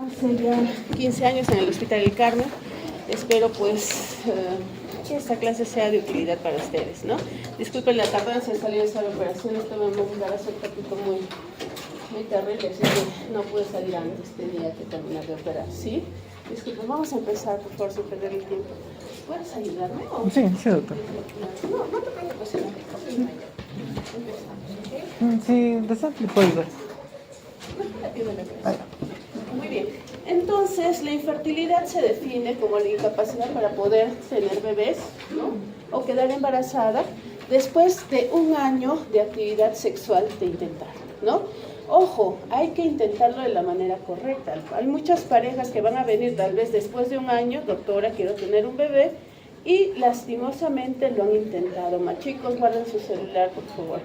hace ya 15 años en el Hospital del Carmen. Espero pues que esta clase sea de utilidad para ustedes, ¿no? Disculpen la tardanza en salir de esta operación, estuve en un embarazo muy terrible, así que no pude salir antes, tenía que terminar de operar, ¿sí? Disculpen, vamos a empezar, por favor, sin perder el tiempo. ¿Puedes ayudarme? Sí, sí, doctor. No te preocupes, no. Empezamos, ¿ok? Sí, desante le puedo ayudar. Muy bien. Entonces, la infertilidad se define como la incapacidad para poder tener bebés, ¿no? O quedar embarazada después de un año de actividad sexual de intentar, ¿no? Ojo, hay que intentarlo de la manera correcta. Hay muchas parejas que van a venir tal vez después de un año, doctora, quiero tener un bebé, y lastimosamente lo han intentado. Más chicos, guarden su celular, por favor.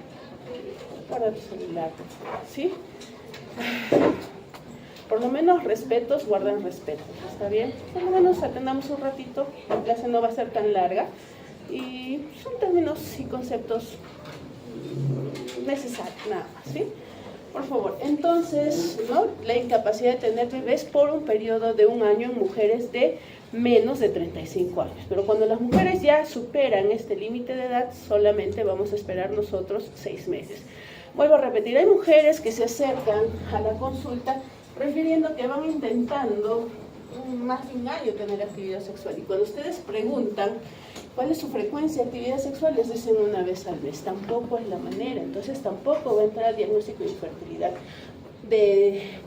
Guarda tu celular, por favor, ¿sí? Por lo menos respetos, guarden respeto, ¿está bien? Por lo menos atendamos un ratito, la clase no va a ser tan larga y son términos y conceptos necesarios, nada más, ¿sí? Por favor, entonces, ¿no? La incapacidad de tener bebés por un periodo de un año en mujeres de menos de 35 años. Pero cuando las mujeres ya superan este límite de edad, solamente vamos a esperar nosotros 6 meses. Vuelvo a repetir, hay mujeres que se acercan a la consulta refiriendo que van intentando más de un año tener actividad sexual. Y cuando ustedes preguntan cuál es su frecuencia de actividad sexual, les dicen una vez al mes. Tampoco es la manera, entonces tampoco va a entrar al diagnóstico de infertilidad.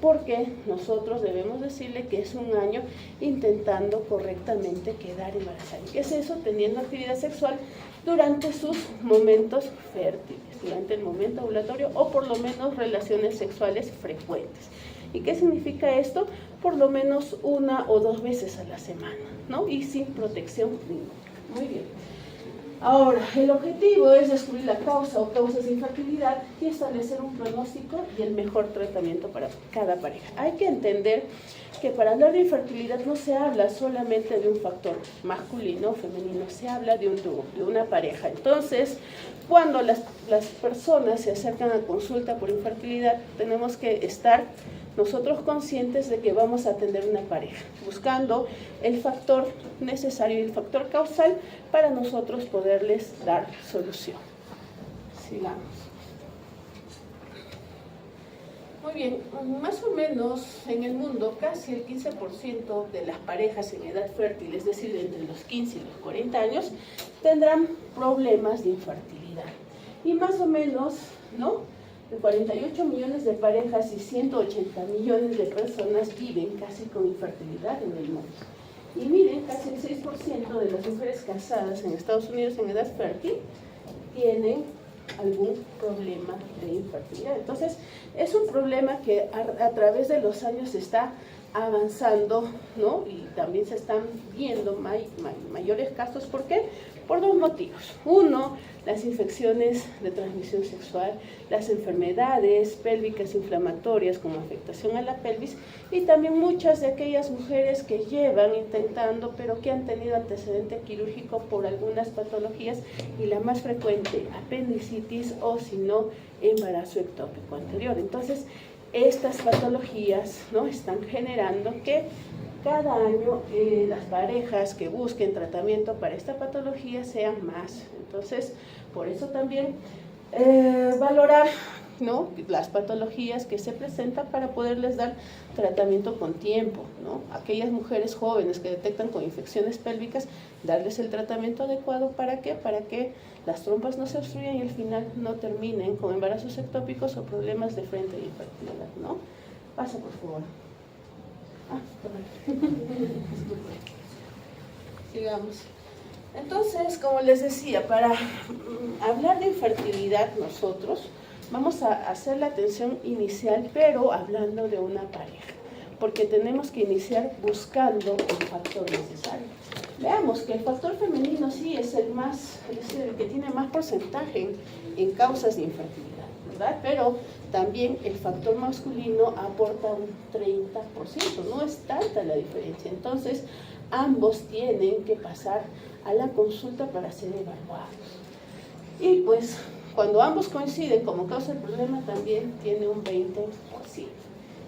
Porque nosotros debemos decirle que es un año intentando correctamente quedar embarazada. ¿Qué es eso? Teniendo actividad sexual durante sus momentos fértiles, durante el momento ovulatorio o por lo menos relaciones sexuales frecuentes. ¿Y qué significa esto? Por lo menos 1 o 2 veces a la semana, ¿no? Y sin protección ninguna. Muy bien. Ahora, el objetivo es descubrir la causa o causas de infertilidad y establecer un pronóstico y el mejor tratamiento para cada pareja. Hay que entender que para hablar de infertilidad no se habla solamente de un factor masculino o femenino, se habla de un dúo, de una pareja. Entonces, cuando las personas se acercan a consulta por infertilidad, tenemos que estar nosotros conscientes de que vamos a atender una pareja, buscando el factor necesario y el factor causal para nosotros poderles dar solución. Sigamos. Muy bien, más o menos en el mundo casi el 15% de las parejas en edad fértil, es decir, entre los 15 y los 40 años, tendrán problemas de infertilidad. Y más o menos, ¿no?, de 48 millones de parejas y 180 millones de personas viven casi con infertilidad en el mundo. Y miren, casi el 6% de las mujeres casadas en Estados Unidos en edad fértil tienen algún problema de infertilidad. Entonces, es un problema que a través de los años está avanzando, ¿no? Y también se están viendo mayores casos. ¿Por qué? Por 2 motivos. Uno, las infecciones de transmisión sexual, las enfermedades pélvicas inflamatorias como afectación a la pelvis y también muchas de aquellas mujeres que llevan intentando pero que han tenido antecedente quirúrgico por algunas patologías y la más frecuente, apendicitis o si no, embarazo ectópico anterior. Entonces, estas patologías, ¿no?, están generando que cada año las parejas que busquen tratamiento para esta patología sean más. Entonces, por eso también valorar, ¿no?, las patologías que se presentan para poderles dar tratamiento con tiempo, ¿no? Aquellas mujeres jóvenes que detectan con infecciones pélvicas, darles el tratamiento adecuado. ¿Para qué? Para que las trompas no se obstruyan y al final no terminen con embarazos ectópicos o problemas de frente y infertilidad, ¿no? Pasa, por favor. Sigamos. Entonces, como les decía, para hablar de infertilidad nosotros vamos a hacer la atención inicial, pero hablando de una pareja, porque tenemos que iniciar buscando el factor necesario. Veamos que el factor femenino sí es el que tiene más porcentaje en causas de infertilidad, ¿verdad? Pero también el factor masculino aporta un 30%, no es tanta la diferencia. Entonces, ambos tienen que pasar a la consulta para ser evaluados. Y pues, cuando ambos coinciden como causa del problema, también tiene un 20%.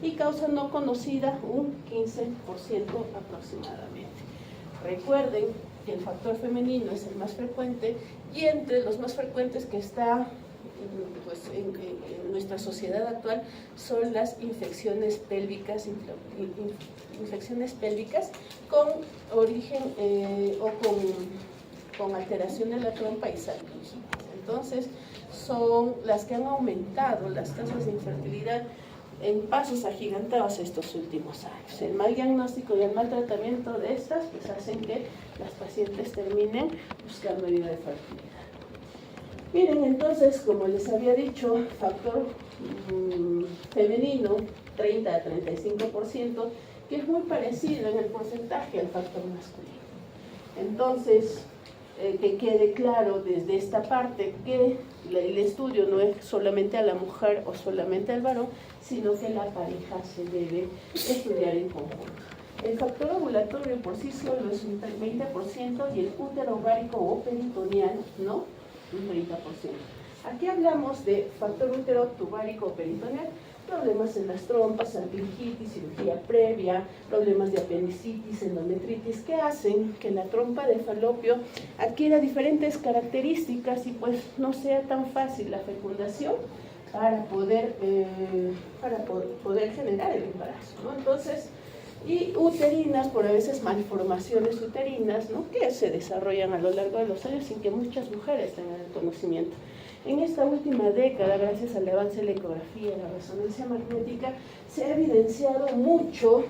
y causa no conocida un 15% aproximadamente. Recuerden que el factor femenino es el más frecuente y entre los más frecuentes que está pues, en nuestra sociedad actual son las infecciones pélvicas, con origen o con alteración de la trompa y salpingitis. Entonces, son las que han aumentado las tasas de infertilidad en pasos agigantados estos últimos años. El mal diagnóstico y el mal tratamiento de estas pues hacen que las pacientes terminen buscando ayuda de fertilidad. Miren, entonces, como les había dicho, factor femenino 30 a 35%, que es muy parecido en el porcentaje al factor masculino. Entonces, que quede claro desde esta parte que el estudio no es solamente a la mujer o solamente al varón, sino que la pareja se debe estudiar en conjunto. El factor ovulatorio por sí solo es un 20% y el útero ovárico o peritoneal, ¿no? Un 30%. Aquí hablamos de factor útero tubárico o peritoneal, problemas en las trompas, salpingitis, cirugía previa, problemas de apendicitis, endometritis, que hacen que la trompa de falopio adquiera diferentes características y pues no sea tan fácil la fecundación para poder generar el embarazo, ¿no? Entonces, y uterinas, por a veces malformaciones uterinas, ¿no? Que se desarrollan a lo largo de los años sin que muchas mujeres tengan el conocimiento. En esta última década, gracias al avance de la ecografía y la resonancia magnética, se ha evidenciado mucho,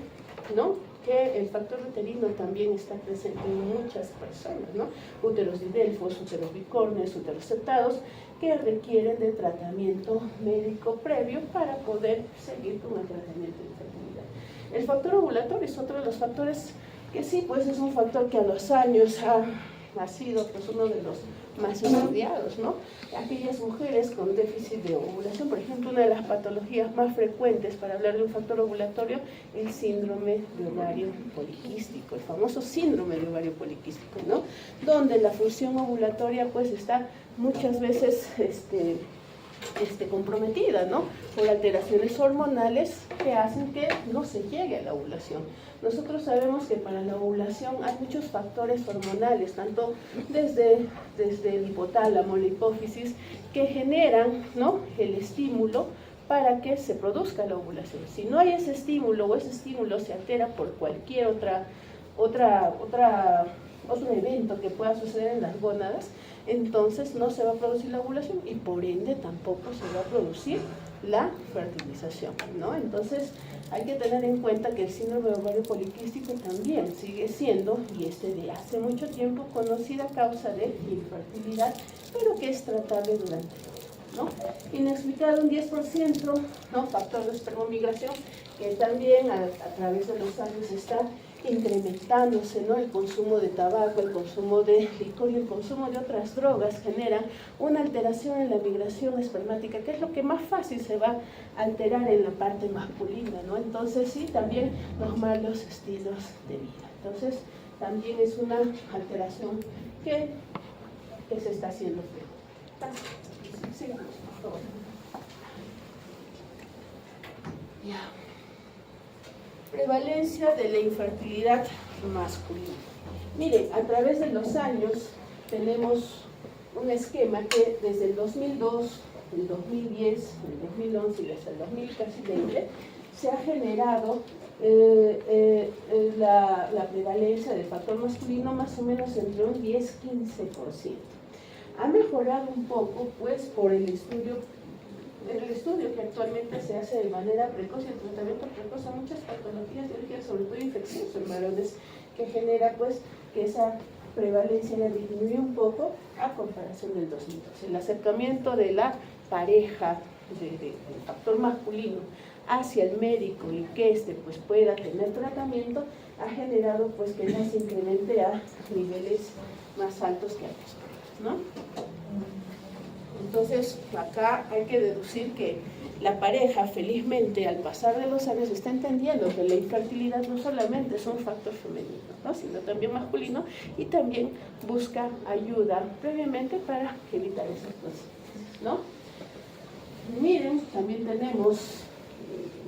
¿no? Que el factor uterino también está presente en muchas personas, ¿no? Úteros didelfos, úteros bicornes, úteros septados, que requieren de tratamiento médico previo para poder seguir con el tratamiento de fertilidad. El factor ovulatorio es otro de los factores que sí, pues es un factor que a los años ha sido pues uno de los más estudiados, ¿no? Aquellas mujeres con déficit de ovulación, por ejemplo, una de las patologías más frecuentes para hablar de un factor ovulatorio, el síndrome de ovario poliquístico, el famoso síndrome de ovario poliquístico, ¿no? Donde la función ovulatoria pues está muchas veces comprometida, ¿no? Por alteraciones hormonales que hacen que no se llegue a la ovulación. Nosotros sabemos que para la ovulación hay muchos factores hormonales, tanto desde el hipotálamo, la hipófisis, que generan, ¿no? El estímulo para que se produzca la ovulación. Si no hay ese estímulo o ese estímulo se altera por cualquier otro evento que pueda suceder en las gónadas, entonces no se va a producir la ovulación y por ende tampoco se va a producir la fertilización, ¿no? Entonces hay que tener en cuenta que el síndrome de ovario poliquístico también sigue siendo, y de hace mucho tiempo, conocida causa de infertilidad, pero que es tratable durante el año, ¿no? Inexplicado un 10%, ¿no? Factor de espermomigración, que también a través de los años está incrementándose, ¿no? El consumo de tabaco, el consumo de licor y el consumo de otras drogas generan una alteración en la migración espermática, que es lo que más fácil se va a alterar en la parte masculina, ¿no? Entonces sí, también los malos estilos de vida. Entonces también es una alteración que se está haciendo. Sigamos, por favor. Ya. Prevalencia de la infertilidad masculina. Miren, a través de los años tenemos un esquema que desde el 2002, el 2010, el 2011 y hasta el 2020 se ha generado la prevalencia del factor masculino más o menos entre un 10-15%. Ha mejorado un poco pues por el estudio que actualmente se hace de manera precoz y el tratamiento precoz a muchas patologías de origen, sobre todo infeccioso en varones, que genera pues que esa prevalencia ya disminuye un poco a comparación del 2012. El acercamiento de la pareja del factor masculino hacia el médico y que pues pueda tener tratamiento ha generado pues que ya se incremente a niveles más altos que antes, ¿no? Entonces, acá hay que deducir que la pareja, felizmente, al pasar de los años, está entendiendo que la infertilidad no solamente es un factor femenino, ¿no? Sino también masculino, y también busca ayuda previamente para evitar esas consecuencias, ¿no? Miren, también tenemos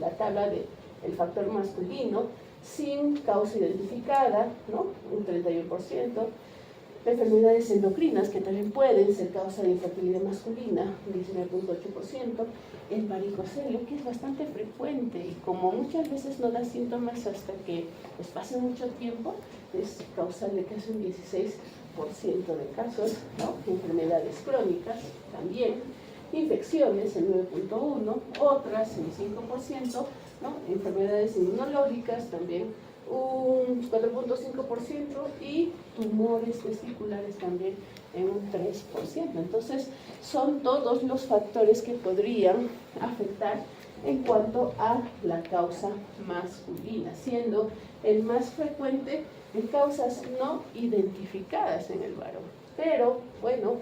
la tabla del factor masculino, sin causa identificada, ¿no? Un 31%. Enfermedades endocrinas que también pueden ser causa de infertilidad masculina, 19.8%. El varicocelio, que es bastante frecuente y como muchas veces no da síntomas hasta que pues, pase mucho tiempo, es causal de casi un 16% de casos, ¿no? Enfermedades crónicas también, infecciones, el 9.1%, otras el 5%, ¿no? Enfermedades inmunológicas también un 4.5% y tumores testiculares también en un 3%. Entonces, son todos los factores que podrían afectar en cuanto a la causa masculina, siendo el más frecuente en causas no identificadas en el varón. Pero, bueno,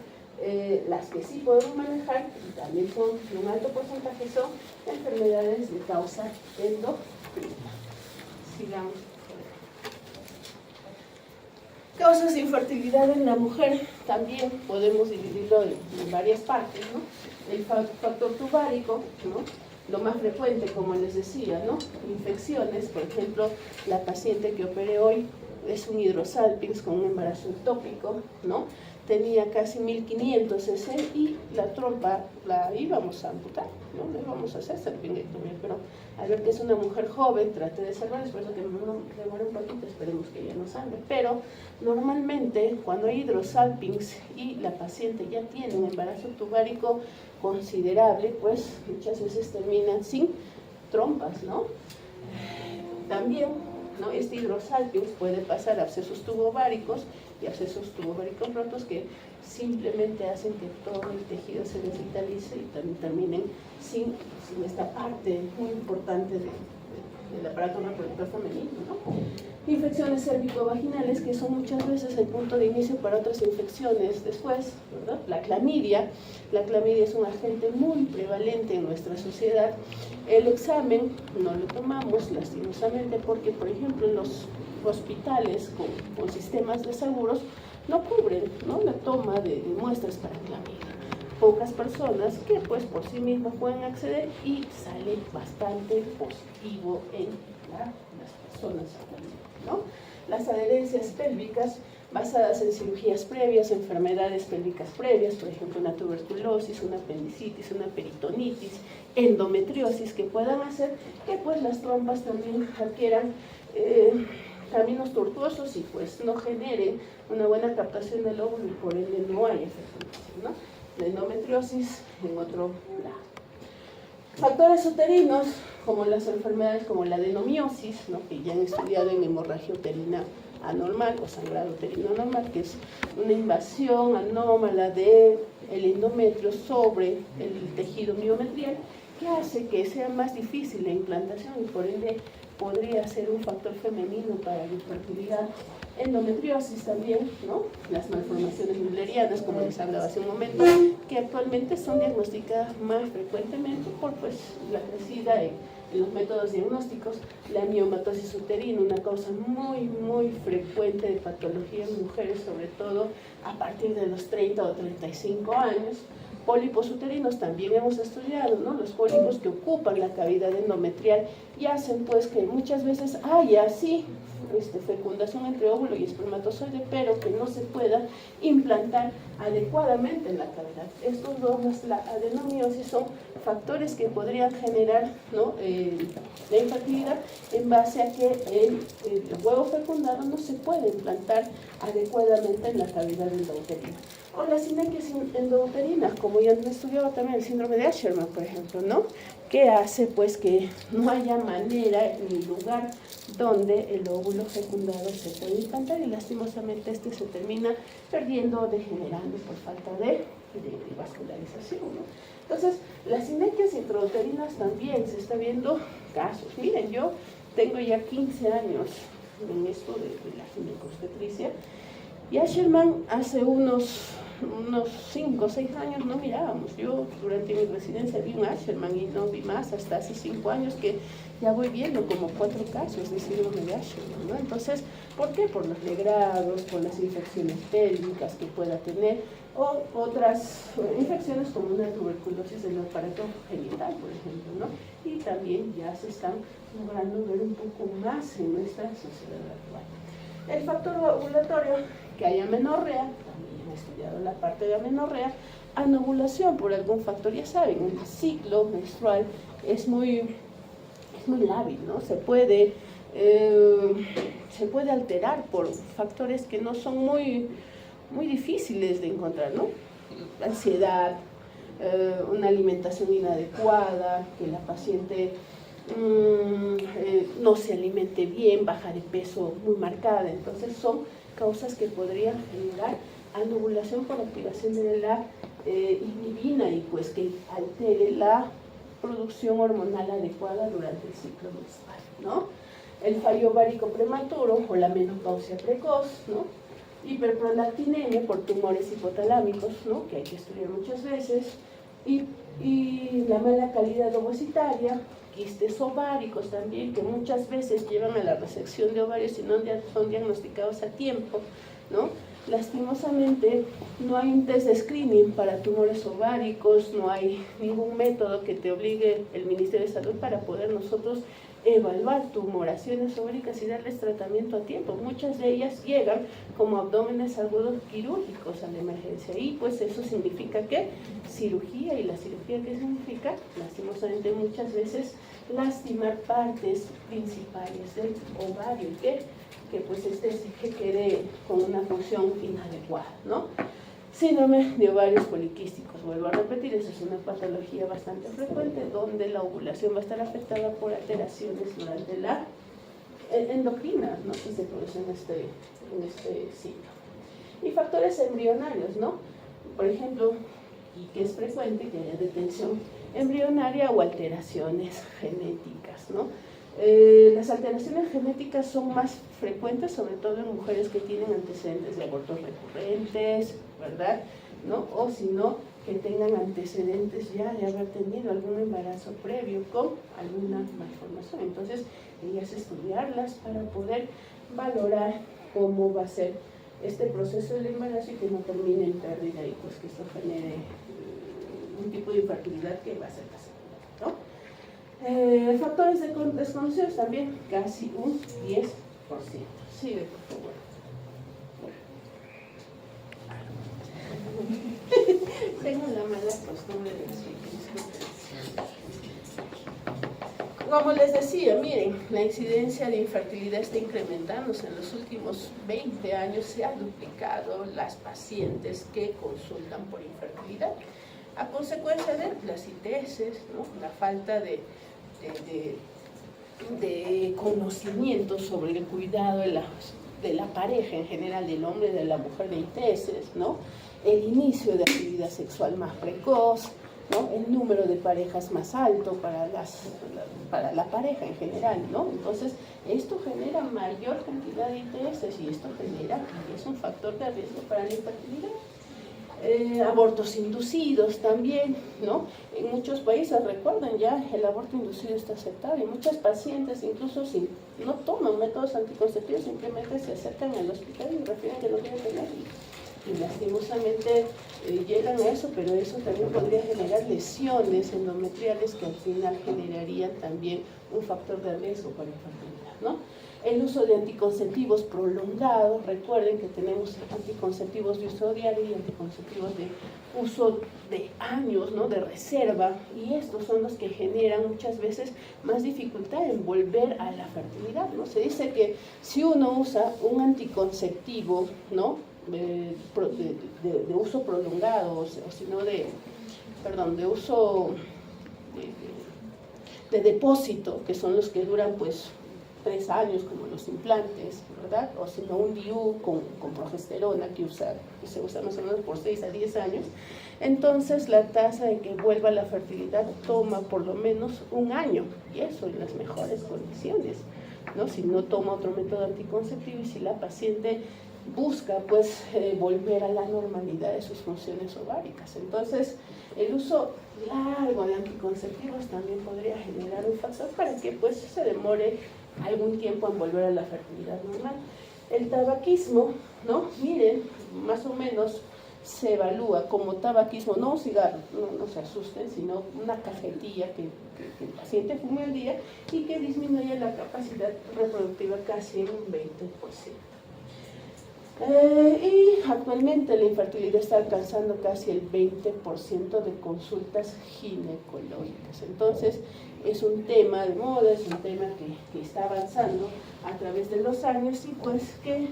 las que sí podemos manejar, y también son un alto porcentaje, son enfermedades de causa endocrina. Sigamos. Causas de infertilidad en la mujer también podemos dividirlo en varias partes, ¿no? El factor tubárico, ¿no? Lo más frecuente, como les decía, ¿no? Infecciones, por ejemplo, la paciente que operé hoy es un hidrosalpinx con un embarazo ectópico, ¿no? Tenía casi 1500 cc y la trompa la íbamos a amputar, ¿no? Le íbamos a hacer salpingectomía, pero al ver que es una mujer joven, traté de salvar, es por eso que me demoré un poquito, esperemos que ya no sangre, pero normalmente cuando hay hidrosalpinx y la paciente ya tiene un embarazo tubárico considerable, pues muchas veces terminan sin trompas, ¿no? También, ¿no? Este hidrosalpinx puede pasar a abscesos tubováricos y abscesos tubováricos rotos que simplemente hacen que todo el tejido se desvitalice y también terminen sin esta parte muy importante del aparato reproductor femenino, ¿no? Infecciones cérvico-vaginales, que son muchas veces el punto de inicio para otras infecciones después, ¿verdad? La clamidia es un agente muy prevalente en nuestra sociedad. El examen no lo tomamos lastimosamente porque, por ejemplo, en los hospitales con sistemas de seguros no cubren, ¿no? La toma de muestras para clamidia. Pocas personas que pues por sí mismas pueden acceder y sale bastante positivo en las personas, ¿no? Las adherencias pélvicas basadas en cirugías previas, enfermedades pélvicas previas, por ejemplo una tuberculosis, una apendicitis, una peritonitis, endometriosis, que puedan hacer que pues las trompas también adquieran caminos tortuosos y pues no generen una buena captación del óvulo y por ende no haya fecundación, ¿no? La endometriosis en otro lado. Factores uterinos, como las enfermedades como la adenomiosis, ¿no? Que ya han estudiado en hemorragia uterina anormal o sangrado uterino anormal, que es una invasión anómala del endometrio sobre el tejido miometrial, que hace que sea más difícil la implantación y por ende podría ser un factor femenino para la infertilidad. Endometriosis también, ¿no? Las malformaciones müllerianas, como les hablaba hace un momento, que actualmente son diagnosticadas más frecuentemente por pues, la crecida en los métodos diagnósticos. La miomatosis uterina, una causa muy frecuente de patología en mujeres, sobre todo a partir de los 30 o 35 años. Pólipos uterinos también hemos estudiado, ¿no? Los pólipos que ocupan la cavidad endometrial y hacen pues que muchas veces haya sí fecundación entre óvulo y espermatozoide, pero que no se pueda implantar adecuadamente en la cavidad. Estos dos, la adenomiosis, son factores que podrían generar, ¿no? La infertilidad en base a que el huevo fecundado no se puede implantar adecuadamente en la cavidad endouterina. O las sinequias endouterinas, como ya han estudiado también el síndrome de Asherman, por ejemplo, ¿no? Que hace pues que no haya manera ni lugar donde el óvulo fecundado se puede implantar y lastimosamente se termina perdiendo o degenerando por falta de vascularización, ¿no? Entonces, las sinequias intrauterinas también se está viendo casos. Miren, yo tengo ya 15 años en esto de la ginecobstetricia y Asherman hace unos 5 o 6 años no mirábamos. Yo durante mi residencia vi un Asherman y no vi más hasta hace 5 años que ya voy viendo como 4 casos de síndrome de Asherman, ¿no? Entonces, ¿por qué? Por los legrados, por las infecciones pélvicas que pueda tener, o otras infecciones como una tuberculosis del aparato genital, por ejemplo, ¿no? Y también ya se están logrando ver un poco más en nuestra sociedad actual. El factor ovulatorio, que haya amenorrea, también he estudiado la parte de amenorrea, anovulación por algún factor, ya saben, el ciclo menstrual es muy lábil, ¿no? Se puede alterar por factores que no son muy difíciles de encontrar, ¿no? Ansiedad, una alimentación inadecuada, que la paciente no se alimente bien, baja de peso muy marcada. Entonces son causas que podrían generar anovulación por activación de la inhibina y pues que altere la producción hormonal adecuada durante el ciclo menstrual, ¿no? El fallo ovárico prematuro o la menopausia precoz, ¿no? Hiperprolactinemia por tumores hipotalámicos, ¿no? Que hay que estudiar muchas veces, y la mala calidad ovocitaria, quistes ováricos también, que muchas veces llevan a la resección de ovarios y no son diagnosticados a tiempo, ¿no? Lastimosamente no hay un test de screening para tumores ováricos, no hay ningún método que te obligue el Ministerio de Salud para poder nosotros evaluar tumoraciones ováricas y darles tratamiento a tiempo. Muchas de ellas llegan como abdómenes agudos quirúrgicos a la emergencia y pues eso significa que cirugía, y la cirugía ¿qué significa? Lastimosamente muchas veces lastimar partes principales del ovario que pues que quede con una función inadecuada, ¿no? Síndrome de ovarios poliquísticos, vuelvo a repetir, esa es una patología bastante frecuente donde la ovulación va a estar afectada por alteraciones durante la endocrina, ¿no? Que se producen en este ciclo. Y factores embrionarios, ¿no? Por ejemplo, y que es frecuente que haya detención embrionaria o alteraciones genéticas, ¿no? Las alteraciones genéticas son más frecuentes, sobre todo en mujeres que tienen antecedentes de abortos recurrentes, ¿verdad? ¿No? O si no, que tengan antecedentes ya de haber tenido algún embarazo previo con alguna malformación. Entonces, ellas estudiarlas para poder valorar cómo va a ser este proceso del embarazo y que no termine en pérdida y pues que esto genere un tipo de infertilidad que va a ser la segunda, ¿no? Factores desconocidos también, casi un 10%. Sigue, por favor. Tengo la mala costumbre de decir, como les decía, miren, la incidencia de infertilidad está incrementándose. En los últimos 20 años se ha duplicado las pacientes que consultan por infertilidad a consecuencia de las ITS, ¿no? La falta de conocimiento sobre el cuidado de la pareja en general, del hombre y de la mujer, de ITS, ¿no? El inicio de actividad sexual más precoz, ¿no? El número de parejas más alto para la pareja en general, ¿no? Entonces, esto genera mayor cantidad de ITS y esto es un factor de riesgo para la infertilidad. Abortos inducidos también, ¿no? En muchos países, recuerden ya, el aborto inducido está aceptado y muchas pacientes, incluso si no toman métodos anticonceptivos, simplemente se acercan al hospital y refieren que no quieren tener. Y lastimosamente llegan a eso, pero eso también podría generar lesiones endometriales que al final generarían también un factor de riesgo para infertilidad, ¿no? El uso de anticonceptivos prolongados, recuerden que tenemos anticonceptivos de uso diario y anticonceptivos de uso de años, ¿no? De reserva, y estos son los que generan muchas veces más dificultad en volver a la fertilidad, ¿no? Se dice que si uno usa un anticonceptivo, ¿no? de uso prolongado, o si no de uso de depósito, que son los que duran pues 3 años, como los implantes, ¿verdad? O si no un DIU con progesterona que se usa más o menos por 6 a 10 años, entonces la tasa de que vuelva a la fertilidad toma por lo menos 1 año, y eso en las mejores condiciones, ¿no? Si no toma otro método anticonceptivo y si la paciente busca pues volver a la normalidad de sus funciones ováricas. Entonces El uso largo de anticonceptivos también podría generar un factor para que pues se demore algún tiempo en volver a la fertilidad normal. El tabaquismo, ¿no? Miren, más o menos se evalúa como tabaquismo, no un cigarro, no se asusten, sino una cajetilla que el paciente fume al día y que disminuye la capacidad reproductiva casi en un 20%. Y actualmente la infertilidad está alcanzando casi el 20% de consultas ginecológicas. Entonces, es un tema de moda, es un tema que está avanzando a través de los años y pues que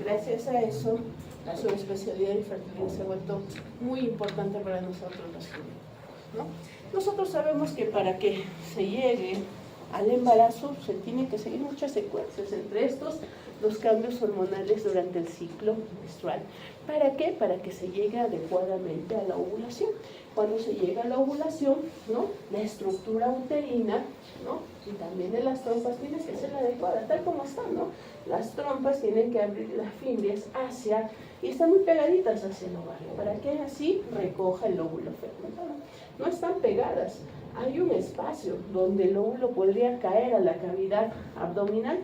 gracias a eso la subespecialidad de infertilidad se ha vuelto muy importante para nosotros los ginecólogos, ¿no? Nosotros sabemos que para que se llegue al embarazo se tienen que seguir muchas secuencias, entre estos los cambios hormonales durante el ciclo menstrual. ¿Para qué? Para que se llegue adecuadamente a la ovulación. Cuando se llega a la ovulación, ¿no? La estructura uterina, ¿no? Y también de las trompas tiene que ser adecuada, tal como están, ¿no? Las trompas tienen que abrir las fimbrias hacia, y están muy pegaditas hacia el ovario, para que así recoja el óvulo fecundado. No están pegadas, hay un espacio donde el óvulo podría caer a la cavidad abdominal,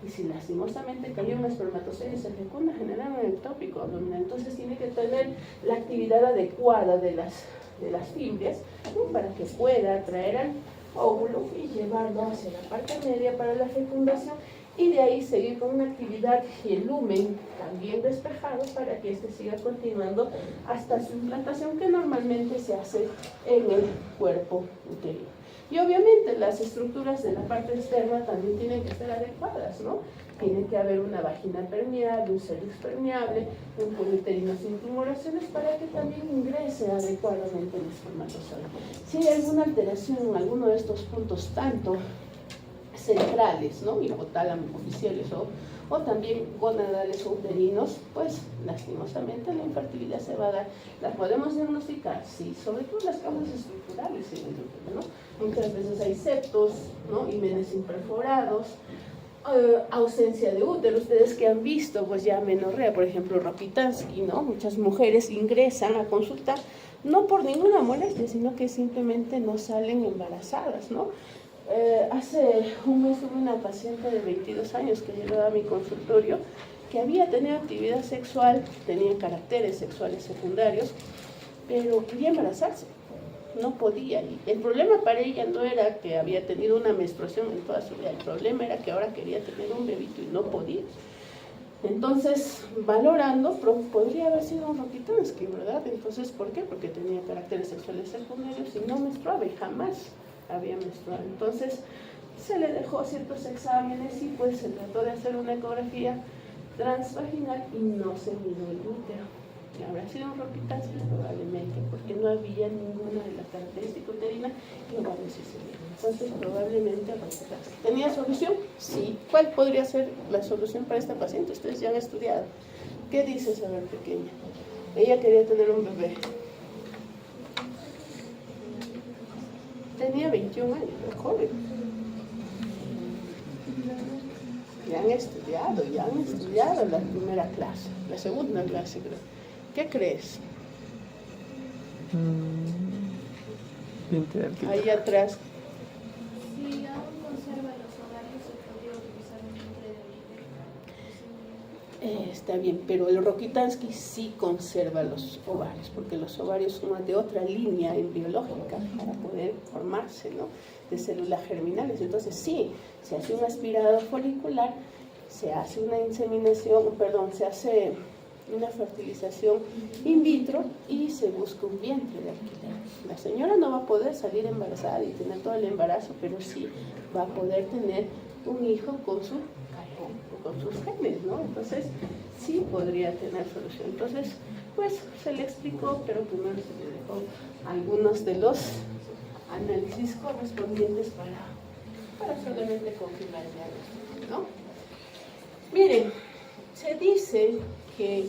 y si lastimosamente cayó un espermatozoide y se fecunda, genera un ectópico abdominal. Entonces tiene que tener la actividad adecuada de las fimbrias, ¿no? Para que pueda atraer al óvulo y llevarlo hacia la parte media para la fecundación, y de ahí seguir con una actividad y el lumen también despejado para que éste siga continuando hasta su implantación, que normalmente se hace en el cuerpo uterino. Y obviamente las estructuras de la parte externa también tienen que estar adecuadas, ¿no? Tiene que haber una vagina permeable, un cervix permeable, un cuello uterino sin tumoraciones para que también ingrese adecuadamente el espermatozoide. Si hay alguna alteración en alguno de estos puntos, tanto centrales, ¿no? Hipotálamo, oficiales o también gonadales o uterinos, pues lastimosamente la infertilidad se va a dar. ¿La podemos diagnosticar? Sí, sobre todo las causas estructurales en el útero, ¿no? Muchas veces hay septos, ¿no? Himenes imperforados, ausencia de útero. Ustedes que han visto, pues ya amenorrea, por ejemplo, Rokitansky, ¿no? Muchas mujeres ingresan a consulta no por ninguna molestia, sino que simplemente no salen embarazadas, ¿no? Hace un mes tuve una paciente de 22 años que llegó a mi consultorio, que había tenido actividad sexual, tenía caracteres sexuales secundarios, pero quería embarazarse, no podía. Y el problema para ella no era que había tenido una menstruación en toda su vida, el problema era que ahora quería tener un bebito y no podía. Entonces, valorando, podría haber sido un Rokitansky, ¿verdad? Entonces, ¿por qué? Porque tenía caracteres sexuales secundarios y no menstruaba y jamás había menstruado. Entonces se le dejó ciertos exámenes y pues se trató de hacer una ecografía transvaginal y no se midió el útero. Y habrá sido un Rokitansky probablemente, porque no había ninguna de las características uterinas iguales si se vieron. Entonces probablemente Rokitansky. ¿Tenía solución? Sí. ¿Cuál podría ser la solución para esta paciente? Ustedes ya han estudiado. ¿Qué dice saber pequeña? Ella quería tener un bebé. Tenía 21 años, es joven. Ya han estudiado la primera clase, la segunda clase, creo. ¿Qué crees? Ahí atrás. Si aún conserva los horarios, se podría utilizar un vientre de bebé. Está bien, pero el Rokitansky sí conserva los ovarios, porque los ovarios son de otra línea biológica para poder formarse, ¿no? De células germinales. Entonces sí, se hace un aspirado folicular, se hace una inseminación, se hace una fertilización in vitro y se busca un vientre de alquiler. La señora no va a poder salir embarazada y tener todo el embarazo, pero sí va a poder tener un hijo con sus genes, ¿no? Entonces sí podría tener solución. Entonces, pues se le explicó, pero primero se le dejó algunos de los análisis correspondientes para solamente confirmar el diagnóstico, ¿no? Miren, se dice que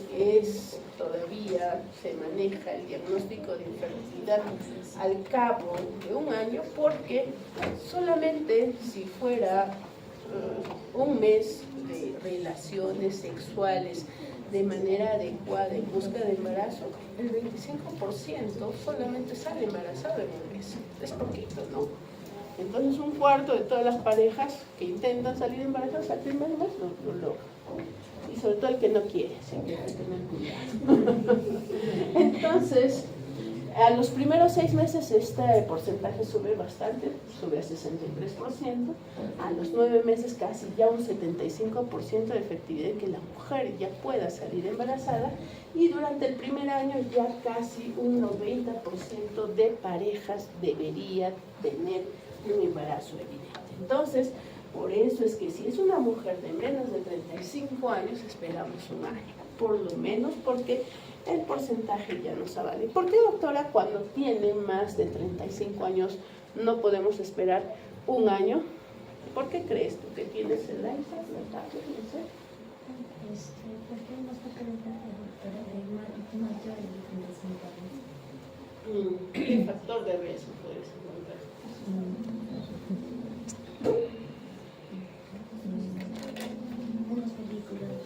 todavía se maneja el diagnóstico de infertilidad al cabo de un año, porque solamente si fuera un mes relaciones sexuales de manera adecuada en busca de embarazo, el 25% solamente sale embarazado en un mes. Es poquito, ¿no? Entonces un cuarto de todas las parejas que intentan salir embarazadas al primer mes lo logran. Y sobre todo el que no quiere, así que hay que tener cuidado. Entonces, a los primeros 6 meses este porcentaje sube bastante, sube a 63%. A los 9 meses casi ya un 75% de efectividad en que la mujer ya pueda salir embarazada. Y durante el primer año ya casi un 90% de parejas debería tener un embarazo evidente. Entonces, por eso es que si es una mujer de menos de 35 años, esperamos un año, por lo menos, porque el porcentaje ya nos avale. ¿Por qué, doctora, cuando tiene más de 35 años no podemos esperar un año? ¿Por qué crees tú que tienes el iPad, la tablet, no sé? Porque no está calentando, pero mayor de 35 años. ¿Qué factor de riesgo puedes encontrar? Unos películas.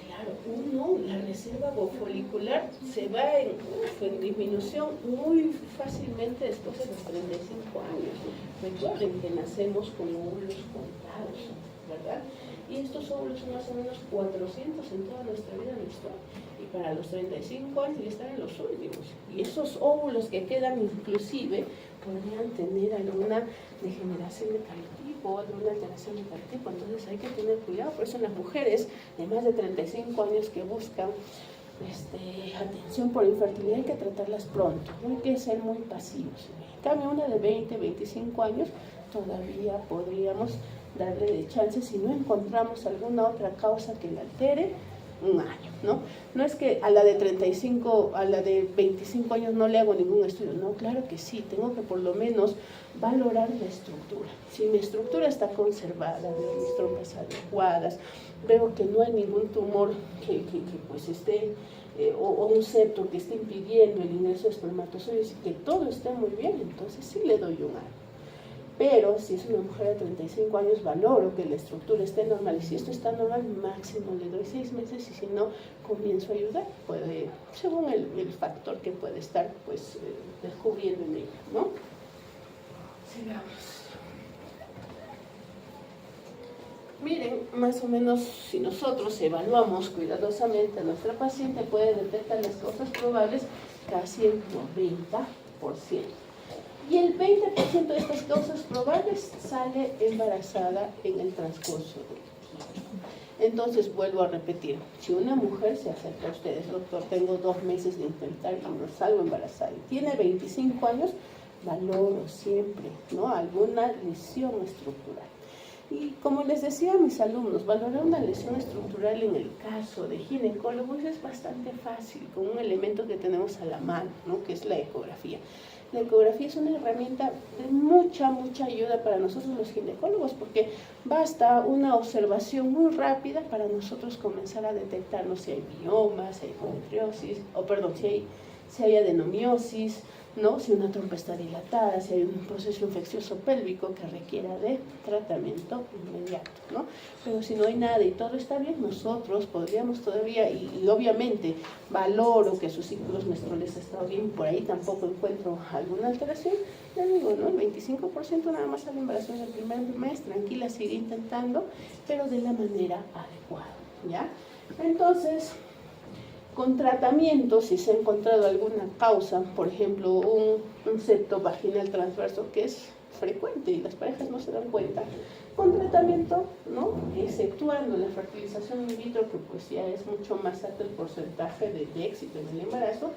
Claro, la reserva folicular se va en disminución muy fácilmente después de los 35 años. Recuerden que nacemos con óvulos contados, ¿verdad? Y estos óvulos son más o menos 400 en toda nuestra vida menstrual. Y para los 35 años ya están en los últimos. Y esos óvulos que quedan inclusive podrían tener alguna degeneración de tal tipo, alguna alteración de tal tipo. Entonces hay que tener cuidado. Por eso las mujeres de más de 35 años que buscan atención por infertilidad hay que tratarlas pronto. No hay que ser muy pasivos. En cambio, una de 20, 25 años todavía podríamos darle de chance si no encontramos alguna otra causa que la altere, un año, ¿no? No es que a la de 35, a la de 25 años no le hago ningún estudio, no, claro que sí, tengo que por lo menos valorar la estructura. Si mi estructura está conservada, veo mis trompas adecuadas, veo que no hay ningún tumor que pues esté, o un septo que esté impidiendo el ingreso de espermatozoides y que todo esté muy bien, entonces sí le doy un año. Pero si es una mujer de 35 años, valoro que la estructura esté normal. Y si esto está normal, máximo le doy 6 meses y si no, comienzo a ayudar. Puede, según el factor que puede estar pues, descubriendo en ella, ¿no? Sigamos. Miren, más o menos, si nosotros evaluamos cuidadosamente a nuestra paciente, puede detectar las causas probables casi el 90%. Y el 20% de estas causas probables sale embarazada en el transcurso del tiempo. Entonces, vuelvo a repetir, si una mujer se acerca a ustedes, doctor, tengo 2 meses de intentar y no salgo embarazada, y tiene 25 años, valoro siempre, ¿no?, alguna lesión estructural. Y como les decía a mis alumnos, valorar una lesión estructural en el caso de ginecólogos es bastante fácil, con un elemento que tenemos a la mano, ¿no?, que es la ecografía. La ecografía es una herramienta de mucha ayuda para nosotros los ginecólogos porque basta una observación muy rápida para nosotros comenzar a detectarnos si hay miomas, si hay endometriosis, si hay adenomiosis, ¿no?, si una trompa está dilatada, si hay un proceso infeccioso pélvico que requiera de tratamiento inmediato, ¿no? Pero si no hay nada y todo está bien, nosotros podríamos todavía, y obviamente valoro que sus ciclos menstruales han estado bien, por ahí tampoco encuentro alguna alteración, ya digo, ¿no?, el 25% nada más sale embarazo en el primer mes, tranquila, sigue intentando, pero de la manera adecuada, ¿ya? Entonces, con tratamiento, si se ha encontrado alguna causa, por ejemplo, un septo vaginal transverso que es frecuente y las parejas no se dan cuenta, con tratamiento, ¿no?, exceptuando la fertilización in vitro, que pues ya es mucho más alto el porcentaje de éxito en el embarazo,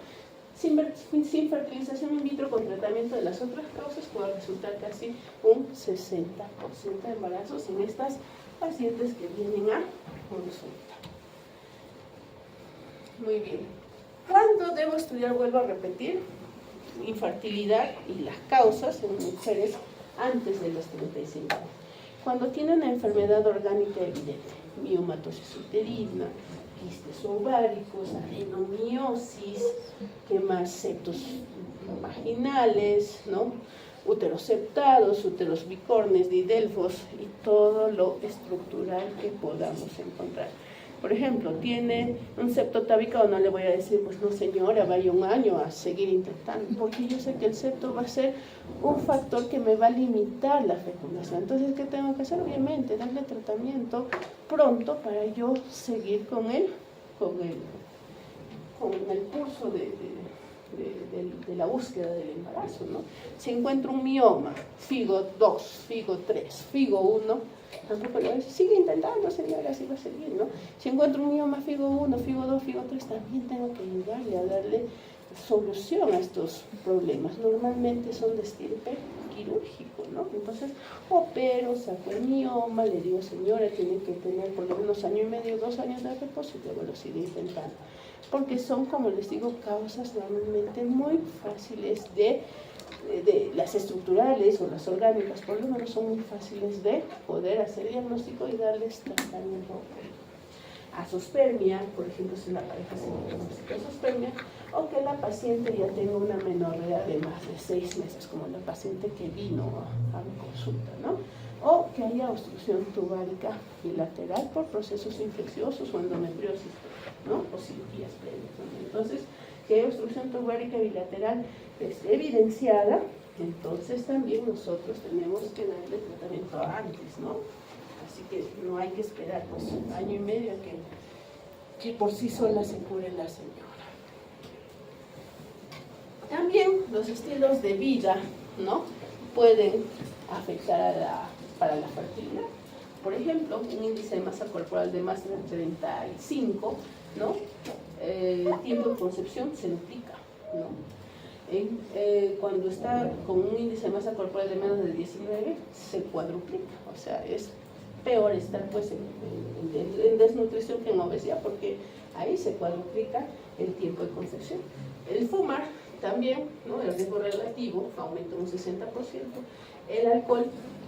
sin fertilización in vitro, con tratamiento de las otras causas, puede resultar casi un 60% de embarazos en estas pacientes que vienen a consulta. Muy bien. ¿Cuándo debo estudiar? Vuelvo a repetir, infertilidad y las causas en mujeres antes de los 35 años. Cuando tiene una enfermedad orgánica evidente, miomatosis uterina, quistes ováricos, adenomiosis, ¿qué más? Septos vaginales, ¿no?, úteros septados, úteros bicornes, didelfos y todo lo estructural que podamos encontrar. Por ejemplo, tiene un septo tabicado, no le voy a decir, pues no señora, vaya un año a seguir intentando, porque yo sé que el septo va a ser un factor que me va a limitar la fecundación. Entonces, ¿qué tengo que hacer? Obviamente, darle tratamiento pronto para yo seguir con el curso de la búsqueda del embarazo, ¿no? Si encuentro un mioma, FIGO 2, FIGO 3, FIGO 1, tampoco le voy a decir, sigue intentando, señora, así va a seguir, ¿no? Si encuentro un mioma FIGO 1, FIGO 2, FIGO 3, también tengo que ayudarle a darle solución a estos problemas. Normalmente son de estirpe quirúrgico, ¿no? Entonces, opero, saco el mioma, le digo, señora, tiene que tener por lo menos 1 año y medio, 2 años de reposo y luego lo sigue intentando. Porque son, como les digo, causas normalmente muy fáciles de las estructurales o las orgánicas, por lo menos son muy fáciles de poder hacer diagnóstico y darles tratamiento. Asospermia, por ejemplo, si la pareja se diagnostica asospermia, o que la paciente ya tenga una menorrea de más de 6 meses, como la paciente que vino a mi consulta, ¿no? O que haya obstrucción tubárica bilateral por procesos infecciosos o endometriosis, ¿no? O cirugías previas, ¿no? Entonces, que obstrucción tubárica bilateral esté evidenciada, entonces también nosotros tenemos que darle tratamiento antes, ¿no? Así que no hay que esperar pues 1 año y medio que por sí sola se cure la señora. También los estilos de vida, ¿no? Pueden afectar para la fertilidad. Por ejemplo, un índice de masa corporal de más de 35, ¿no? El tiempo de concepción se duplica, ¿no? Cuando está con un índice de masa corporal de menos de 19, se cuadruplica. O sea, es peor estar pues en desnutrición que en obesidad, porque ahí se cuadruplica el tiempo de concepción. El fumar también, ¿no? El riesgo relativo aumenta un 60%. El alcohol,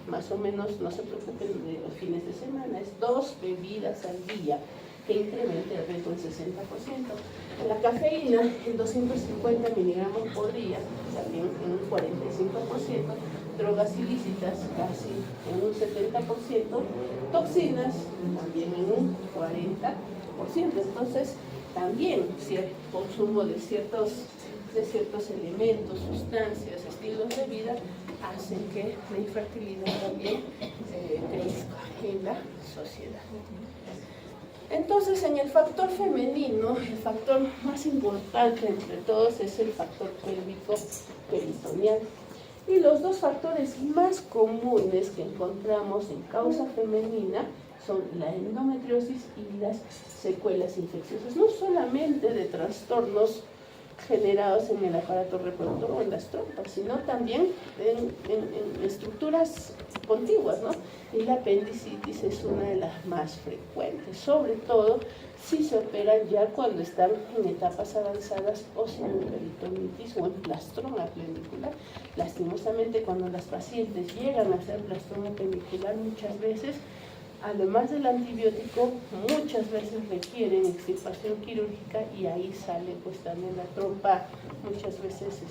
más o menos, no se preocupen de los fines de semana, es 2 bebidas al día, que incrementa el riesgo en 60%. La cafeína en 250 miligramos por día, también en un 45%. Drogas ilícitas casi en un 70%. Toxinas también en un 40%. Entonces, también el consumo de ciertos elementos, sustancias, estilos de vida, hacen que la infertilidad también crezca en la sociedad. Entonces, en el factor femenino, el factor más importante entre todos es el factor pélvico peritoneal. Y los 2 factores más comunes que encontramos en causa femenina son la endometriosis y las secuelas infecciosas, no solamente de trastornos generados en el aparato reproductor o en las trompas, sino también en estructuras contiguas, ¿no? Y la apendicitis es una de las más frecuentes, sobre todo si se operan ya cuando están en etapas avanzadas o si en peritonitis o en plastroma appendicular. Lastimosamente, cuando las pacientes llegan a hacer plastroma appendicular, muchas veces, además del antibiótico, muchas veces requieren extirpación quirúrgica y ahí sale pues también la trompa muchas veces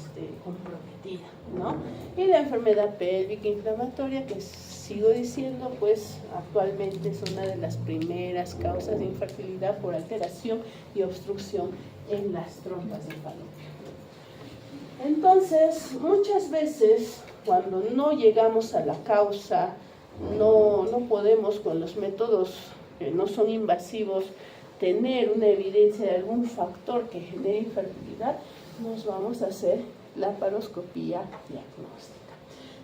comprometida, ¿no? Y la enfermedad pélvica inflamatoria, que sigo diciendo, pues actualmente es una de las primeras causas de infertilidad por alteración y obstrucción en las trompas de falopio. Entonces, muchas veces cuando no llegamos a la causa, no podemos con los métodos que no son invasivos tener una evidencia de algún factor que genere infertilidad, nos vamos a hacer laparoscopía diagnóstica,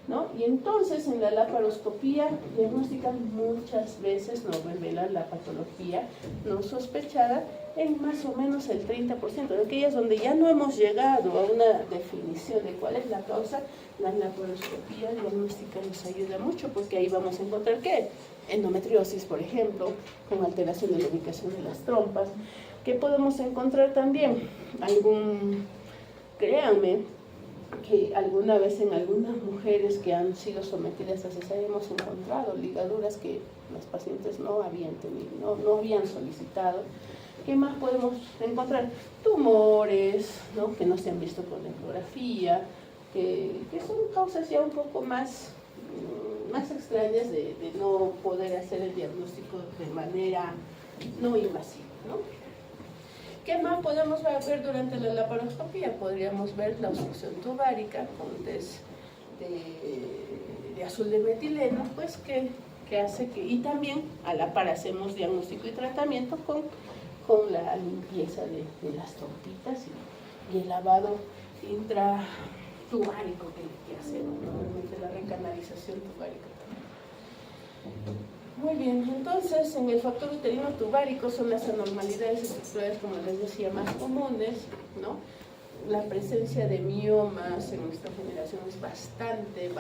¿no? Y entonces en la laparoscopía diagnóstica muchas veces nos revelan la patología no sospechada en más o menos el 30%. De aquellas donde ya no hemos llegado a una definición de cuál es la causa, la laparoscopía diagnóstica nos ayuda mucho, porque ahí vamos a encontrar ¿qué? Endometriosis, por ejemplo, con alteración de la ubicación de las trompas. ¿Qué podemos encontrar también? Créanme que alguna vez en algunas mujeres que han sido sometidas a cesárea hemos encontrado ligaduras que las pacientes no habían tenido, no habían solicitado. ¿Qué más podemos encontrar? Tumores, ¿no? Que no se han visto con la ecografía, que son causas ya un poco más extrañas de no poder hacer el diagnóstico de manera no invasiva, ¿no? ¿Qué más podemos ver durante la laparoscopía? Podríamos ver la obstrucción tubárica con test de azul de metileno, pues que hace que, y también a la par hacemos diagnóstico y tratamiento con la limpieza de las trompitas y el lavado intratubárico que hacemos, normalmente la recanalización tubárica. Muy bien, entonces en el factor uterino tubárico son las anormalidades estructurales, como les decía, más comunes, ¿no? La presencia de miomas en nuestra generación es bastante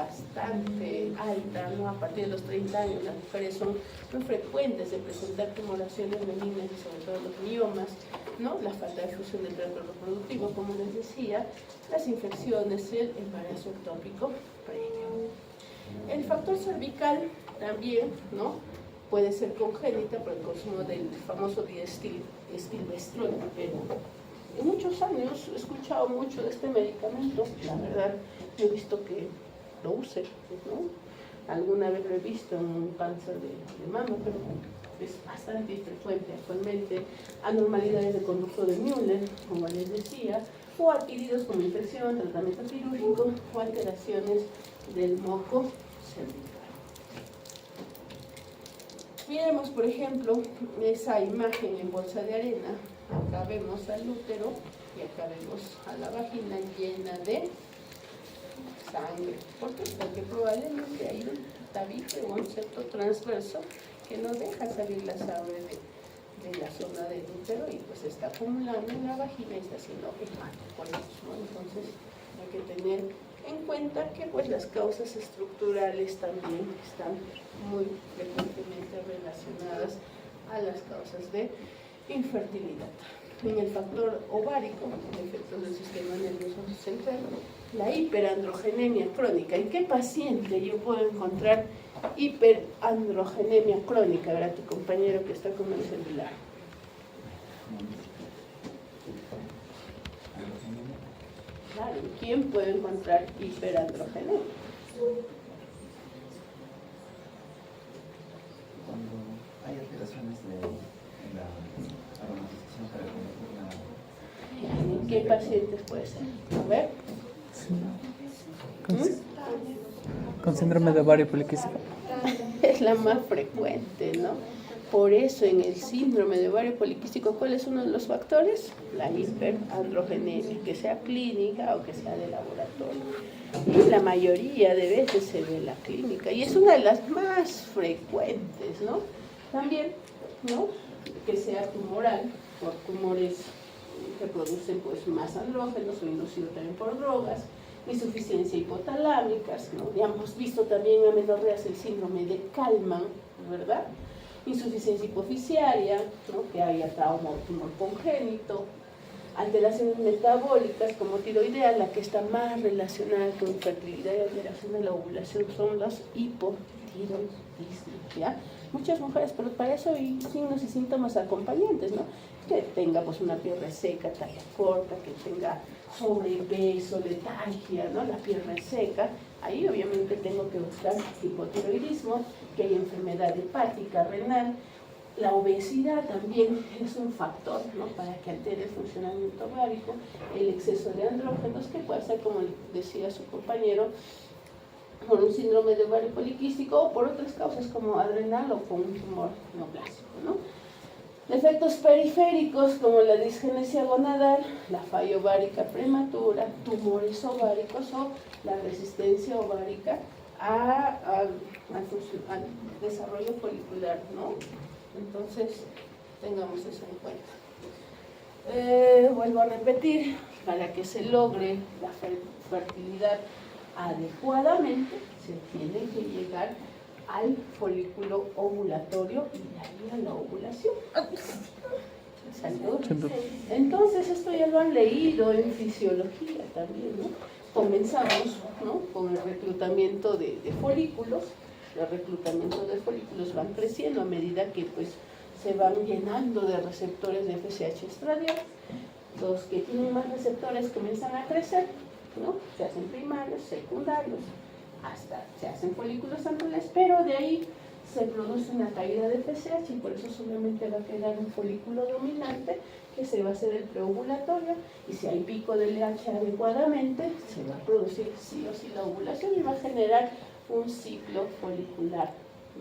alta, ¿no? A partir de los 30 años las mujeres son muy frecuentes de presentar tumoraciones benignas y sobre todo los miomas, ¿no? La falta de fusión del tracto reproductivo, como les decía, las infecciones, el embarazo ectópico previo. El factor cervical también, ¿no? Puede ser congénita por el consumo del famoso diestilbestrol, pero en muchos años he escuchado mucho de este medicamento. La verdad, no he visto que lo use, ¿no? Alguna vez lo he visto en un cáncer de mama, pero es bastante frecuente actualmente. Anormalidades de conducto de Müller, como les decía, o adquiridos como infección, tratamiento quirúrgico o alteraciones del moco cervical. Miremos, por ejemplo, esa imagen en bolsa de arena. Acá vemos al útero y acá vemos a la vagina llena de sangre. ¿Por qué? Porque probablemente hay un tabique o un septo transverso que no deja salir la sangre de la zona del útero y pues está acumulando en la vagina y está haciendo hemato por eso, ¿no? Entonces hay que tener en cuenta que pues las causas estructurales también están muy frecuentemente relacionadas a las causas de infertilidad. En el factor ovárico, efectos del sistema nervioso central, la hiperandrogenemia crónica. ¿En qué paciente yo puedo encontrar hiperandrogenemia crónica? Verá tu compañero que está con el celular. Claro, ¿quién puede encontrar hiperandrogenemia? Cuando hay alteraciones en la aromatización para convertir ¿En qué pacientes puede ser? A ver. Sí. Con síndrome de ovario poliquístico. Es la más frecuente, ¿no? Por eso en el síndrome de ovario poliquístico, ¿cuál es uno de los factores? La hiperandrogenemia, que sea clínica o que sea de laboratorio. Y la mayoría de veces se ve en la clínica y es una de las más frecuentes, ¿no? También, ¿no? Que sea tumoral, por tumores que producen pues más andrógenos o inducido también por drogas, insuficiencia hipotalámica, ¿no? Ya hemos visto también en amenorreas el síndrome de Kallmann, ¿verdad? Insuficiencia hipofisiaria, ¿no? Que haya trauma o tumor congénito, alteraciones metabólicas como tiroidea, la que está más relacionada con fertilidad y alteración de la ovulación son los hipotiroidismos, ¿ya? Muchas mujeres, pero para eso hay signos y síntomas acompañantes, ¿no? Que tenga pues una piel reseca, talla corta, que tenga sobrepeso, letargia, ¿no? La piel reseca. Ahí obviamente tengo que buscar hipotiroidismo, que hay enfermedad hepática, renal. La obesidad también es un factor, ¿no? Para que altere el funcionamiento ovárico, el exceso de andrógenos, que puede ser, como decía su compañero, por un síndrome de ovario poliquístico o por otras causas como adrenal o con un tumor neoplásico, ¿no? Efectos periféricos como la disgenesia gonadal, la falla ovárica prematura, tumores ováricos o la resistencia ovárica al desarrollo folicular, ¿no? Entonces, tengamos eso en cuenta. Vuelvo a repetir, para que se logre la fertilidad adecuadamente, se tiene que llegar al folículo ovulatorio y de ahí a la ovulación. ¿Salud? Entonces, esto ya lo han leído en fisiología también, ¿no? Comenzamos, ¿no? Con el reclutamiento de folículos. Los reclutamientos de folículos van creciendo a medida que pues, se van llenando de receptores de FSH estradiol. Los que tienen más receptores comienzan a crecer ¿no? Se hacen primarios, secundarios, hasta se hacen folículos centrales, pero de ahí se produce una caída de FSH y por eso solamente va a quedar un folículo dominante que se va a hacer el preovulatorio, y si hay pico de LH adecuadamente se va a producir sí o sí la ovulación y va a generar un ciclo folicular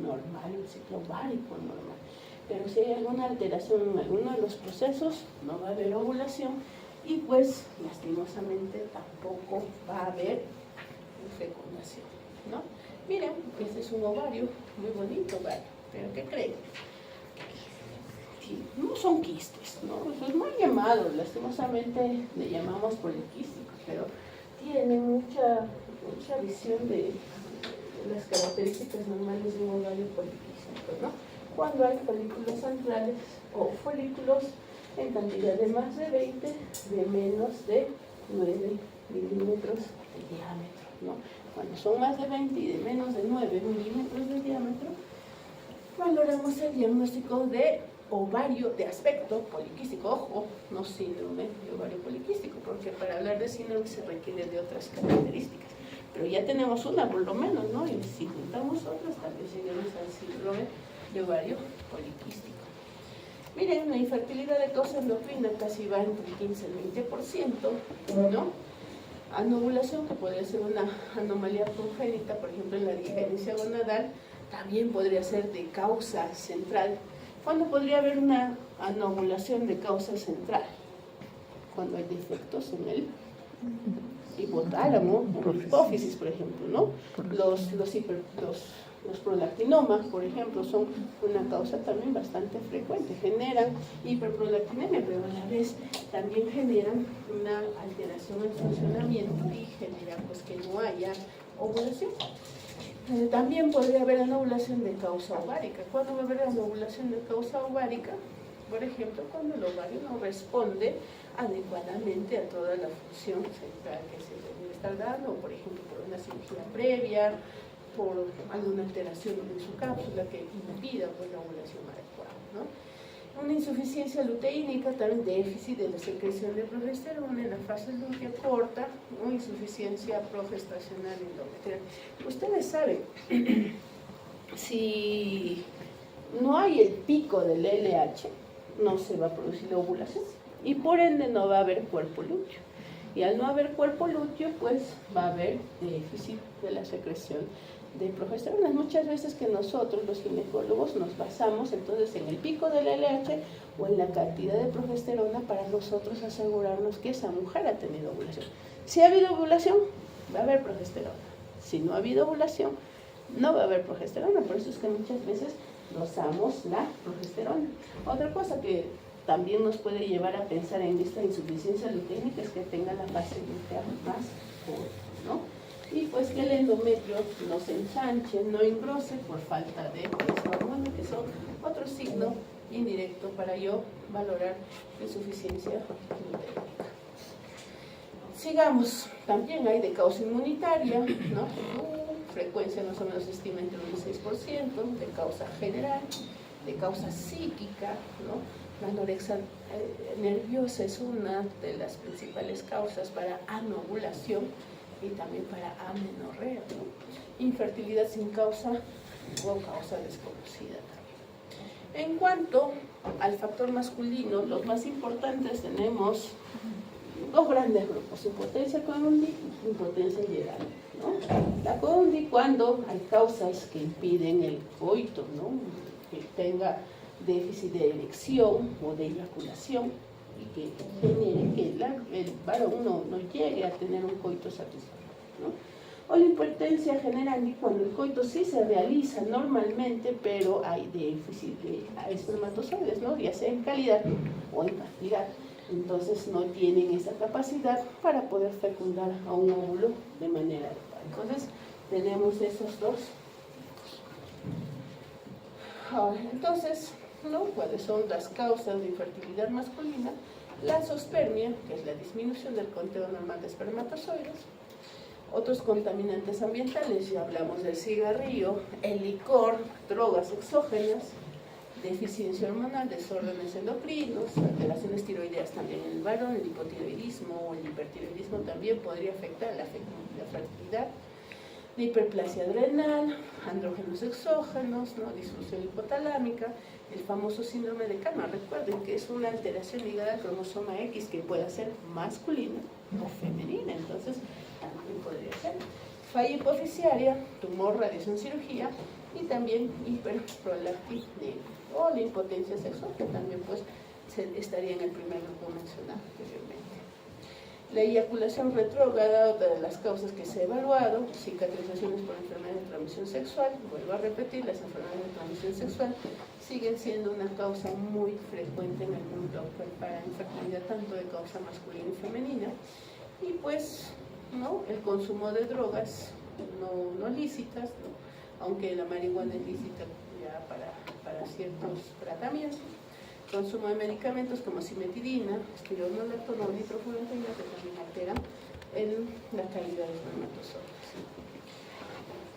normal, un ciclo ovárico normal. Pero si hay alguna alteración en alguno de los procesos, no va a haber ovulación y pues lastimosamente tampoco va a haber fecundación, ¿no? Miren, este es un ovario, muy bonito ovario, pero ¿qué creen? Sí, no son quistes, ¿no? Eso es muy llamado, lastimosamente le llamamos poliquístico, pero tiene mucha visión de las características normales de un ovario poliquístico, ¿no? Cuando hay folículos centrales o folículos en cantidad de más de 20, de menos de 9 milímetros de diámetro, ¿no? Cuando son más de 20 y de menos de 9 milímetros de diámetro, valoramos el diagnóstico de ovario de aspecto poliquístico. Ojo, no síndrome de ovario poliquístico, porque para hablar de síndrome se requiere de otras características. Pero ya tenemos una por lo menos, ¿no? Y si juntamos otras, también lleguemos al síndrome de ovario poliquístico. Miren, la infertilidad de causa endocrina casi va entre el 15 y el 20%, ¿no? Anovulación, que podría ser una anomalía congénita, por ejemplo en la digenesia gonadal, también podría ser de causa central. ¿Cuándo podría haber una anovulación de causa central? Cuando hay defectos en el hipotálamo, en la hipófisis, por ejemplo, ¿no? Los prolactinomas, por ejemplo, son una causa también bastante frecuente. Generan hiperprolactinemia, pero a la vez también generan una alteración en el funcionamiento y generan pues que no haya ovulación. También podría haber anovulación de causa ovárica. ¿Cuándo va a haber anovulación de causa ovárica? Por ejemplo, cuando el ovario no responde adecuadamente a toda la función central que se debe estar dando, por ejemplo, por una cirugía previa, por alguna alteración en su cápsula que impida pues, la ovulación adecuada, ¿no? Una insuficiencia luteínica, también déficit de la secreción de progesterona en la fase lútea corta, o insuficiencia progestacional endometrial. Ustedes saben, si no hay el pico del LH, no se va a producir la ovulación y por ende no va a haber cuerpo lúteo. Y al no haber cuerpo lúteo, pues va a haber déficit de la secreción de progesterona. Muchas veces que nosotros los ginecólogos nos basamos entonces en el pico del LH o en la cantidad de progesterona para nosotros asegurarnos que esa mujer ha tenido ovulación. Si ha habido ovulación, va a haber progesterona. Si no ha habido ovulación, no va a haber progesterona. Por eso es que muchas veces dosamos la progesterona. Otra cosa que también nos puede llevar a pensar en esta insuficiencia luteínica es que tenga la fase lútea más corta, ¿no? Y pues que el endometrio no se ensanche, no engrose por falta de hormona, que son otro signo indirecto para yo valorar insuficiencia luteínica. Sigamos, también hay de causa inmunitaria, ¿no? Frecuencia más o menos se estima entre un 6%, de causa general, de causa psíquica, ¿no? La anorexia nerviosa es una de las principales causas para anovulación y también para amenorrea, ¿no? Infertilidad sin causa o causa desconocida también. En cuanto al factor masculino, los más importantes tenemos dos grandes grupos: impotencia condi y impotencia ieral, ¿no? La condi, cuando hay causas que impiden el coito, ¿no? Que tenga déficit de erección o de eyaculación y que genere que el varón no llegue a tener un coito satisfactorio, ¿no? O la impotencia general, cuando el coito sí se realiza normalmente, pero hay déficit de espermatozoides, ¿no? Ya sea en calidad o en cantidad. Entonces no tienen esa capacidad para poder fecundar a un óvulo de manera adecuada. Entonces tenemos esos dos. Entonces, ¿no? ¿Cuáles son las causas de infertilidad masculina? La azoospermia, que es la disminución del conteo normal de espermatozoides. Otros contaminantes ambientales, ya hablamos del cigarrillo, el licor, drogas exógenas, deficiencia hormonal, desórdenes endocrinos, alteraciones tiroideas también en el varón, el hipotiroidismo o el hipertiroidismo también podría afectar la fertilidad, la hiperplasia adrenal, andrógenos exógenos, ¿no? Disfunción hipotalámica, el famoso síndrome de Calma. Recuerden que es una alteración ligada al cromosoma X que puede ser masculina o femenina, entonces también podría ser. Falla hipofisiaria, tumor, radiación, cirugía y también hiperprolactinemia o la impotencia sexual, que también pues estaría en el primer grupo mencionado anteriormente. La eyaculación retrógrada, otra de las causas que se ha evaluado, cicatrizaciones por enfermedades de transmisión sexual, vuelvo a repetir, las enfermedades de transmisión sexual siguen siendo una causa muy frecuente en el mundo para infertilidad, tanto de causa masculina y femenina, y pues ¿no? El consumo de drogas no lícitas, ¿no? Aunque la marihuana es lícita ya para ciertos tratamientos. Consumo de medicamentos como cimetidina, espironolactona o nitrofurantoína que también alteran la calidad de espermatozoides.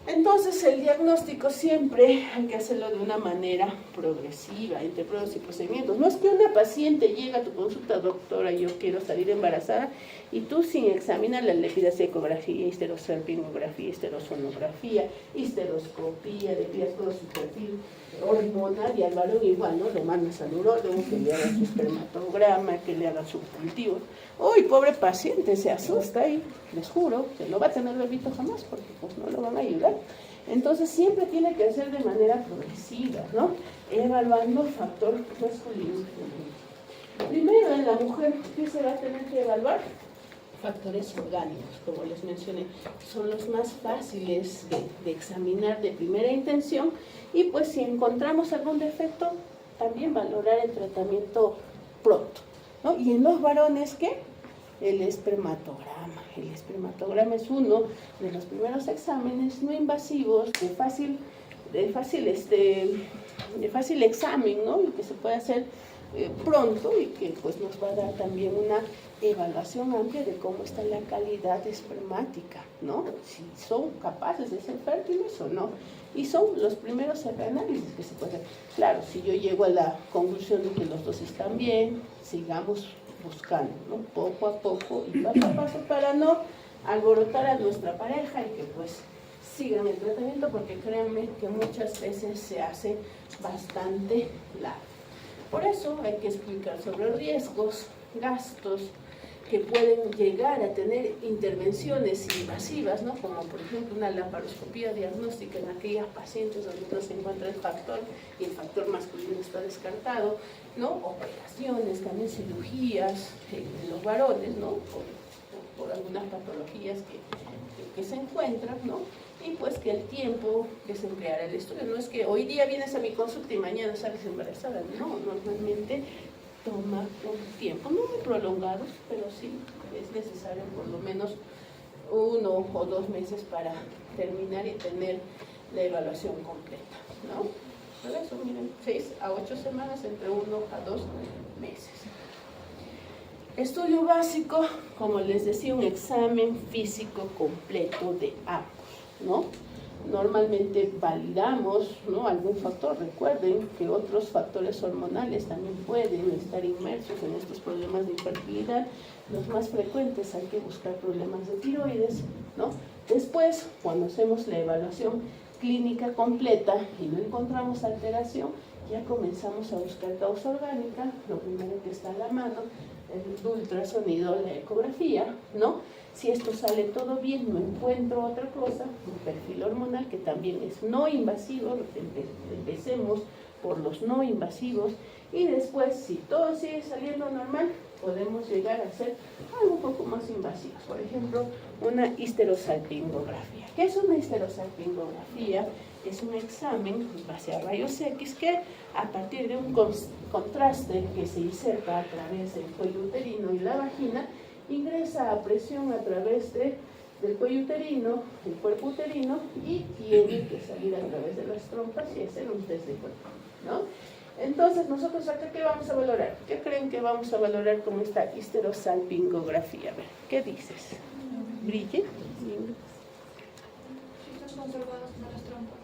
Entonces el diagnóstico siempre hay que hacerlo de una manera progresiva, entre pruebas y procedimientos. No es que una paciente llega a tu consulta, doctora, yo quiero salir embarazada, y tú sin examinarla le pidas ecografía, histerosalpingografía, histerosonografía, histeroscopía, le pidas todo su perfil hormonal, y al varón igual, ¿no? Lo mandas al urólogo, que le haga su espermatograma, que le haga su cultivo. ¡Uy, pobre paciente! Se asusta y les juro que no va a tener bebito jamás, porque pues no lo van a ayudar. Entonces siempre tiene que ser de manera progresiva, ¿no? Evaluando factor masculino y femenino. Primero en la mujer, ¿qué se va a tener que evaluar? Factores orgánicos, como les mencioné, son los más fáciles de examinar de primera intención, y pues si encontramos algún defecto, también valorar el tratamiento pronto, ¿no? Y en los varones, ¿qué? El espermatograma. El espermatograma es uno de los primeros exámenes no invasivos, de fácil examen, ¿no? Y que se puede hacer pronto, y que pues nos va a dar también una evaluación amplia de cómo está la calidad espermática, ¿no? Si son capaces de ser fértiles o no. Y son los primeros análisis que se pueden hacer. Claro, si yo llego a la conclusión de que los dos están bien, sigamos buscando, ¿no? Poco a poco y paso a paso, para no alborotar a nuestra pareja y que pues sigan el tratamiento, porque créanme que muchas veces se hace bastante largo. Por eso hay que explicar sobre riesgos, gastos que pueden llegar a tener intervenciones invasivas, ¿no? Como por ejemplo una laparoscopía diagnóstica en aquellas pacientes donde no se encuentra el factor y el factor masculino está descartado, ¿no? Operaciones, también cirugías en los varones, ¿no? Por algunas patologías que se encuentran, ¿no? Y pues que el tiempo que se empleará el estudio, no es que hoy día vienes a mi consulta y mañana sales embarazada, no, normalmente toma un tiempo, no muy prolongado, pero sí es necesario por lo menos 1 o 2 meses para terminar y tener la evaluación completa, ¿no? Por eso, miren, 6 a 8 semanas, entre 1 a 2 meses. Estudio básico, como les decía, un examen físico completo de ambos, ¿no? Normalmente validamos, ¿no? Algún factor. Recuerden que otros factores hormonales también pueden estar inmersos en estos problemas de infertilidad. Los más frecuentes hay que buscar problemas de tiroides, ¿no? Después, cuando hacemos la evaluación clínica completa y no encontramos alteración, ya comenzamos a buscar causa orgánica. Lo primero que está a la mano, el ultrasonido, la ecografía, ¿no? Si esto sale todo bien, no encuentro otra cosa, un perfil hormonal que también es no invasivo. Empecemos por los no invasivos, y después, si todo sigue saliendo normal, podemos llegar a hacer algo un poco más invasivo. Por ejemplo, una histerosalpingografía. ¿Qué es una histerosalpingografía? Es un examen en base a rayos X que, a partir de un contraste que se inserta a través del cuello uterino y la vagina, ingresa a presión a través del cuello uterino, el cuerpo uterino, y tiene que salir a través de las trompas y hacer un test de cuerpo, ¿no? Entonces, nosotros acá, ¿qué vamos a valorar? ¿Qué creen que vamos a valorar con esta histerosalpingografía? A ver, ¿qué dices? ¿Brille? Ciclos conservados de las trompas.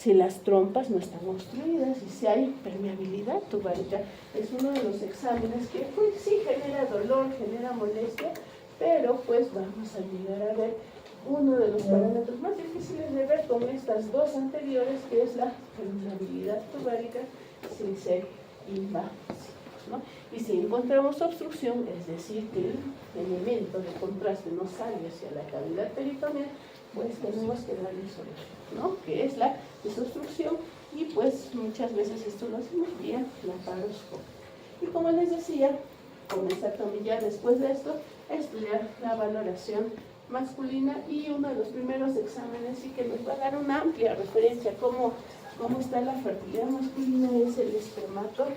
si las trompas no están obstruidas y si hay permeabilidad tubárica. Es uno de los exámenes que pues, sí genera dolor, genera molestia, pero pues vamos a llegar a ver uno de los parámetros más difíciles de ver con estas dos anteriores, que es la permeabilidad tubárica sin ser invasivos, ¿no? Y si encontramos obstrucción, es decir, que el elemento de contraste no sale hacia la cavidad peritoneal, pues tenemos que darle solución, ¿no? Que es la desobstrucción, y pues muchas veces esto lo hacemos vía laparoscopia. Y como les decía, comenzar también ya después de esto a estudiar la valoración masculina, y uno de los primeros exámenes sí que nos va a dar una amplia referencia cómo está la fertilidad masculina es el espermatograma.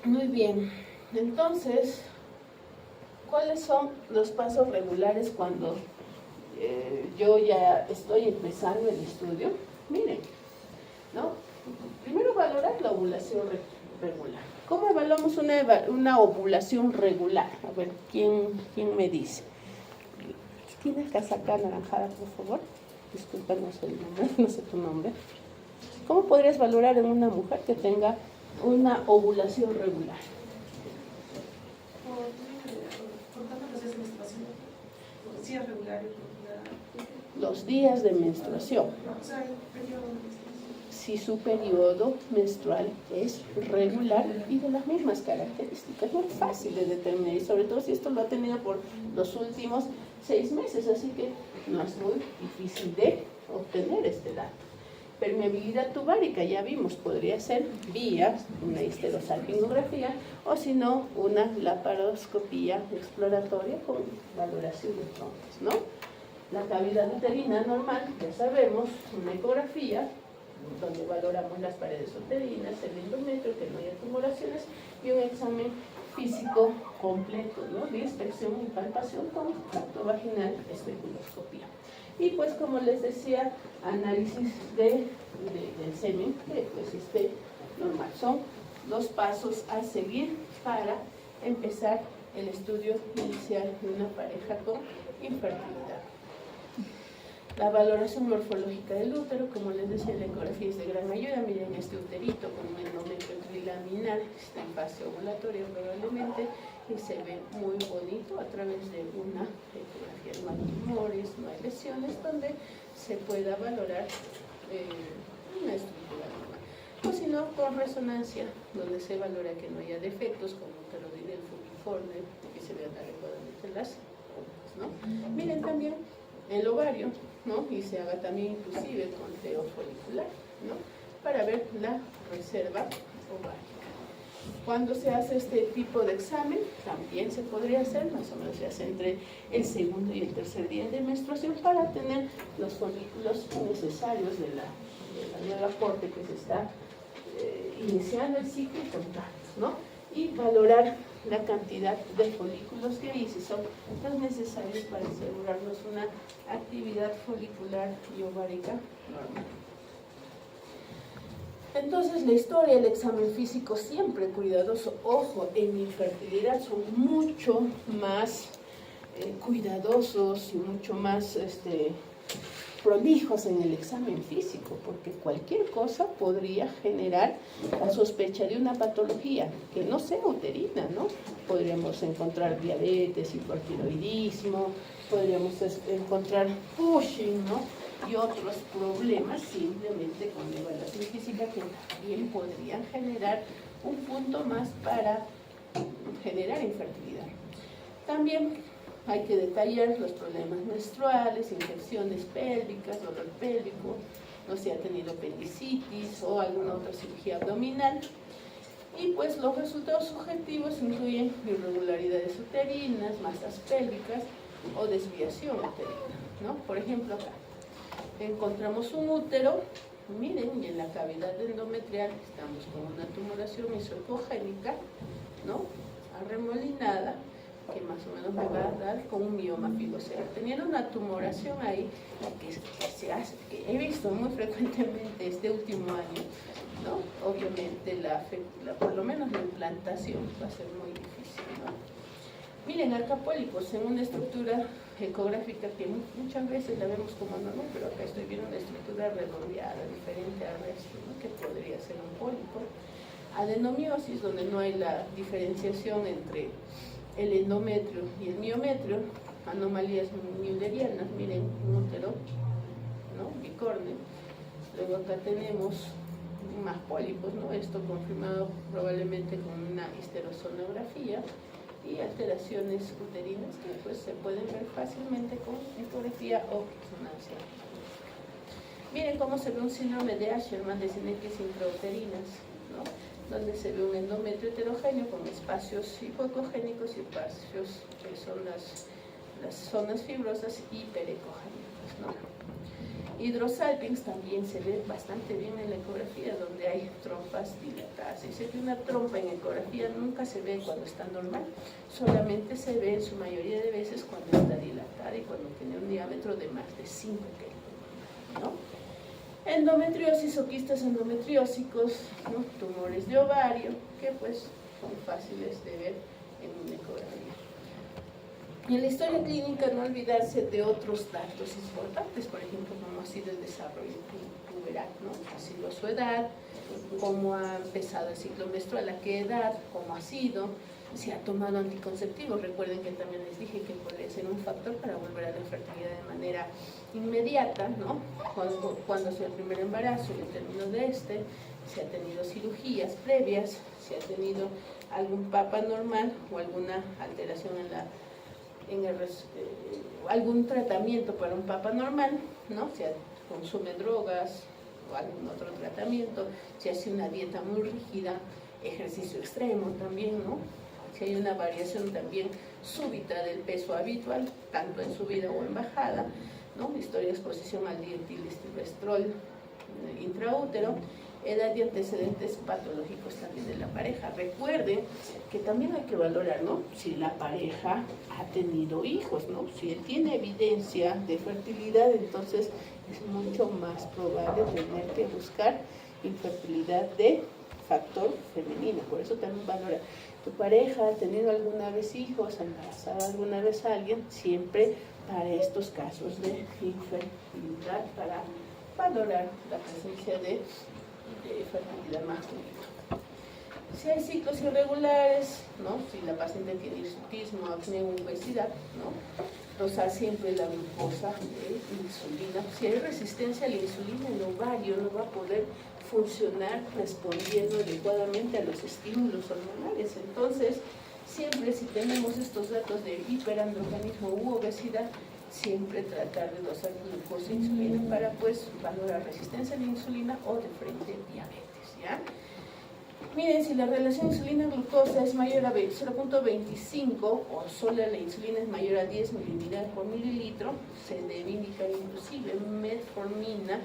Muy bien, entonces, ¿cuáles son los pasos regulares cuando yo ya estoy empezando el estudio? Miren, ¿no? Primero valorar la ovulación regular. ¿Cómo evaluamos una ovulación regular? A ver, ¿quién me dice? ¿Tienes casaca anaranjada, por favor? Disculpa, no sé el nombre, no sé tu nombre. ¿Cómo podrías valorar en una mujer que tenga una ovulación regular? Contando los días de menstruación, los días regulares, Los días de menstruación. o sea, el periodo de menstruación. Si su periodo menstrual es regular y de las mismas características, no es fácil de determinar, y sobre todo si esto lo ha tenido por los últimos 6 meses, así que no es muy difícil de obtener este dato. Permeabilidad tubárica, ya vimos, podría ser vía una histerosalpingografía o si no, una laparoscopía exploratoria con valoración de trompas, ¿no? La cavidad uterina normal, ya sabemos, una ecografía, donde valoramos las paredes uterinas, el endometrio, que no haya tumoraciones, y un examen físico completo, ¿no? De inspección y palpación con tracto vaginal, especuloscopía. Y pues como les decía, análisis del semen, que pues normal. Son los pasos a seguir para empezar el estudio inicial de una pareja con infertilidad. La valoración morfológica del útero, como les decía, la ecografía es de gran ayuda. Miren este uterito con un endometrio trilaminar, está en fase ovulatoria probablemente, y se ve muy bonito a través de una ecografía. No hay tumores, no hay lesiones, donde se pueda valorar una estructura normal. O si no, con resonancia, donde se valora que no haya defectos, como útero del fumiforme, que se vean adecuadamente las formas, ¿no? Miren también el ovario, ¿no? Y se haga también inclusive conteo folicular, ¿no? Para ver la reserva ovárica. Cuando se hace este tipo de examen, también se podría hacer, más o menos se hace entre el segundo y el tercer día de menstruación, para tener los folículos necesarios de la nueva corte que se está iniciando el ciclo y contactos, ¿no? Y valorar la cantidad de folículos que hay, si son los necesarios para asegurarnos una actividad folicular y ovárica normal. Entonces, la historia, el examen físico siempre cuidadoso. Ojo, en infertilidad son mucho más cuidadosos y mucho más prolijos en el examen físico, porque cualquier cosa podría generar la sospecha de una patología que no sea uterina, ¿no? Podríamos encontrar diabetes, hipertiroidismo, podríamos encontrar Cushing, ¿no? Y otros problemas simplemente con la evaluación física, que también podrían generar un punto más para generar infertilidad. También hay que detallar los problemas menstruales, infecciones pélvicas, dolor pélvico, no se ha tenido apendicitis o alguna otra cirugía abdominal. Y pues los resultados subjetivos incluyen irregularidades uterinas, masas pélvicas o desviación uterina, ¿no? Por ejemplo, acá encontramos un útero, miren, y en la cavidad endometrial estamos con una tumoración isoecogénica, ¿no? Arremolinada, que más o menos me va a dar con un mioma filoceal. Teniendo una tumoración ahí, que he visto muy frecuentemente este último año, ¿no? Obviamente, por lo menos la implantación va a ser muy difícil, ¿no? Miren, acá pólipos en una estructura ecográfica que muchas veces la vemos como normal, pero acá estoy viendo una estructura redondeada, diferente al resto, ¿no? Que podría ser un pólipo. Adenomiosis, donde no hay la diferenciación entre el endometrio y el miometrio, anomalías müllerianas, miren, un útero, ¿no? Bicorne. Luego acá tenemos más pólipos, ¿no? Esto confirmado probablemente con una histerosonografía y alteraciones uterinas que pues se pueden ver fácilmente con ecografía o resonancia. Miren cómo se ve un síndrome de Asherman de sinequias intrauterinas, ¿no? Donde se ve un endometrio heterogéneo con espacios hipoecogénicos y espacios que son las zonas fibrosas hiperecogénicas, ¿no? Hidrosalpinx también se ve bastante bien en la ecografía, donde hay trompas dilatadas. Dice que una trompa en ecografía nunca se ve cuando está normal, solamente se ve en su mayoría de veces cuando está dilatada y cuando tiene un diámetro de más de 5 que ¿no? Endometriosis o quistes endometriósicos, ¿no? Tumores de ovario, que pues son fáciles de ver en una ecografía. Y en la historia clínica no olvidarse de otros datos importantes, por ejemplo, cómo ha sido el desarrollo puberal, ¿no? Ha sido su edad, cómo ha empezado el ciclo menstrual, a qué edad, cómo ha sido, si ha tomado anticonceptivos. Recuerden que también les dije que puede ser un factor para volver a la fertilidad de manera inmediata, ¿no? Cuando sea el primer embarazo y el término de este, si ha tenido cirugías previas, si ha tenido algún papa normal o alguna alteración algún tratamiento para un papa normal, ¿no? Si consume drogas o algún otro tratamiento, si hace una dieta muy rígida, ejercicio extremo también, ¿no? Si hay una variación también súbita del peso habitual, tanto en subida o en bajada, ¿no? Historia de exposición al dietilestilbestrol intraútero, edad y antecedentes patológicos también de la pareja. Recuerden que también hay que valorar, ¿no? Si la pareja ha tenido hijos, ¿no? Si él tiene evidencia de fertilidad, entonces es mucho más probable tener que buscar infertilidad de factor femenino. Por eso también valora. Tu pareja ha tenido alguna vez hijos, ha embarazado alguna vez a alguien, siempre para estos casos de infertilidad, para valorar la presencia de fertilidad masculina. Si hay ciclos irregulares, ¿no? Si la paciente tiene hirsutismo, acné o obesidad, ¿no? Dosar siempre la glucosa de insulina. Si hay resistencia a la insulina, el ovario no va a poder funcionar respondiendo adecuadamente a los estímulos hormonales. Entonces, siempre si tenemos estos datos de hiperandrogenismo u obesidad, siempre tratar de dosar glucosa e insulina para pues valorar resistencia a la insulina o de frente diabetes, ¿ya? Miren, si la relación insulina-glucosa es mayor a 0.25 o solo la insulina es mayor a 10 miliunidades por mililitro, se debe indicar inclusive metformina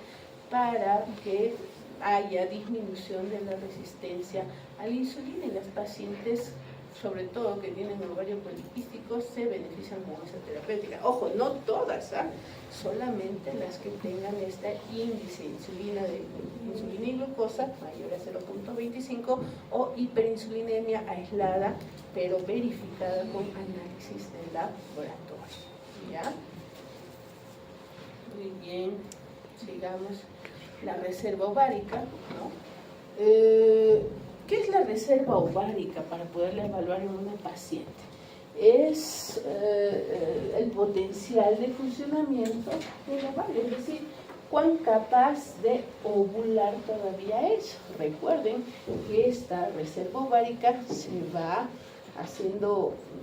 para que haya disminución de la resistencia a la insulina. Y las pacientes, sobre todo que tienen ovario poliquístico, se benefician con esa terapéutica. Ojo, no todas, ¿ah? Solamente las que tengan este índice de insulina y glucosa mayor a 0.25 o hiperinsulinemia aislada, pero verificada con análisis de laboratorio. ¿Ya? Muy bien, sigamos. La reserva ovárica, ¿no? ¿Qué es la reserva ovárica para poderla evaluar en una paciente? Es el potencial de funcionamiento del ovario, es decir, cuán capaz de ovular todavía es. Recuerden que esta reserva ovárica se va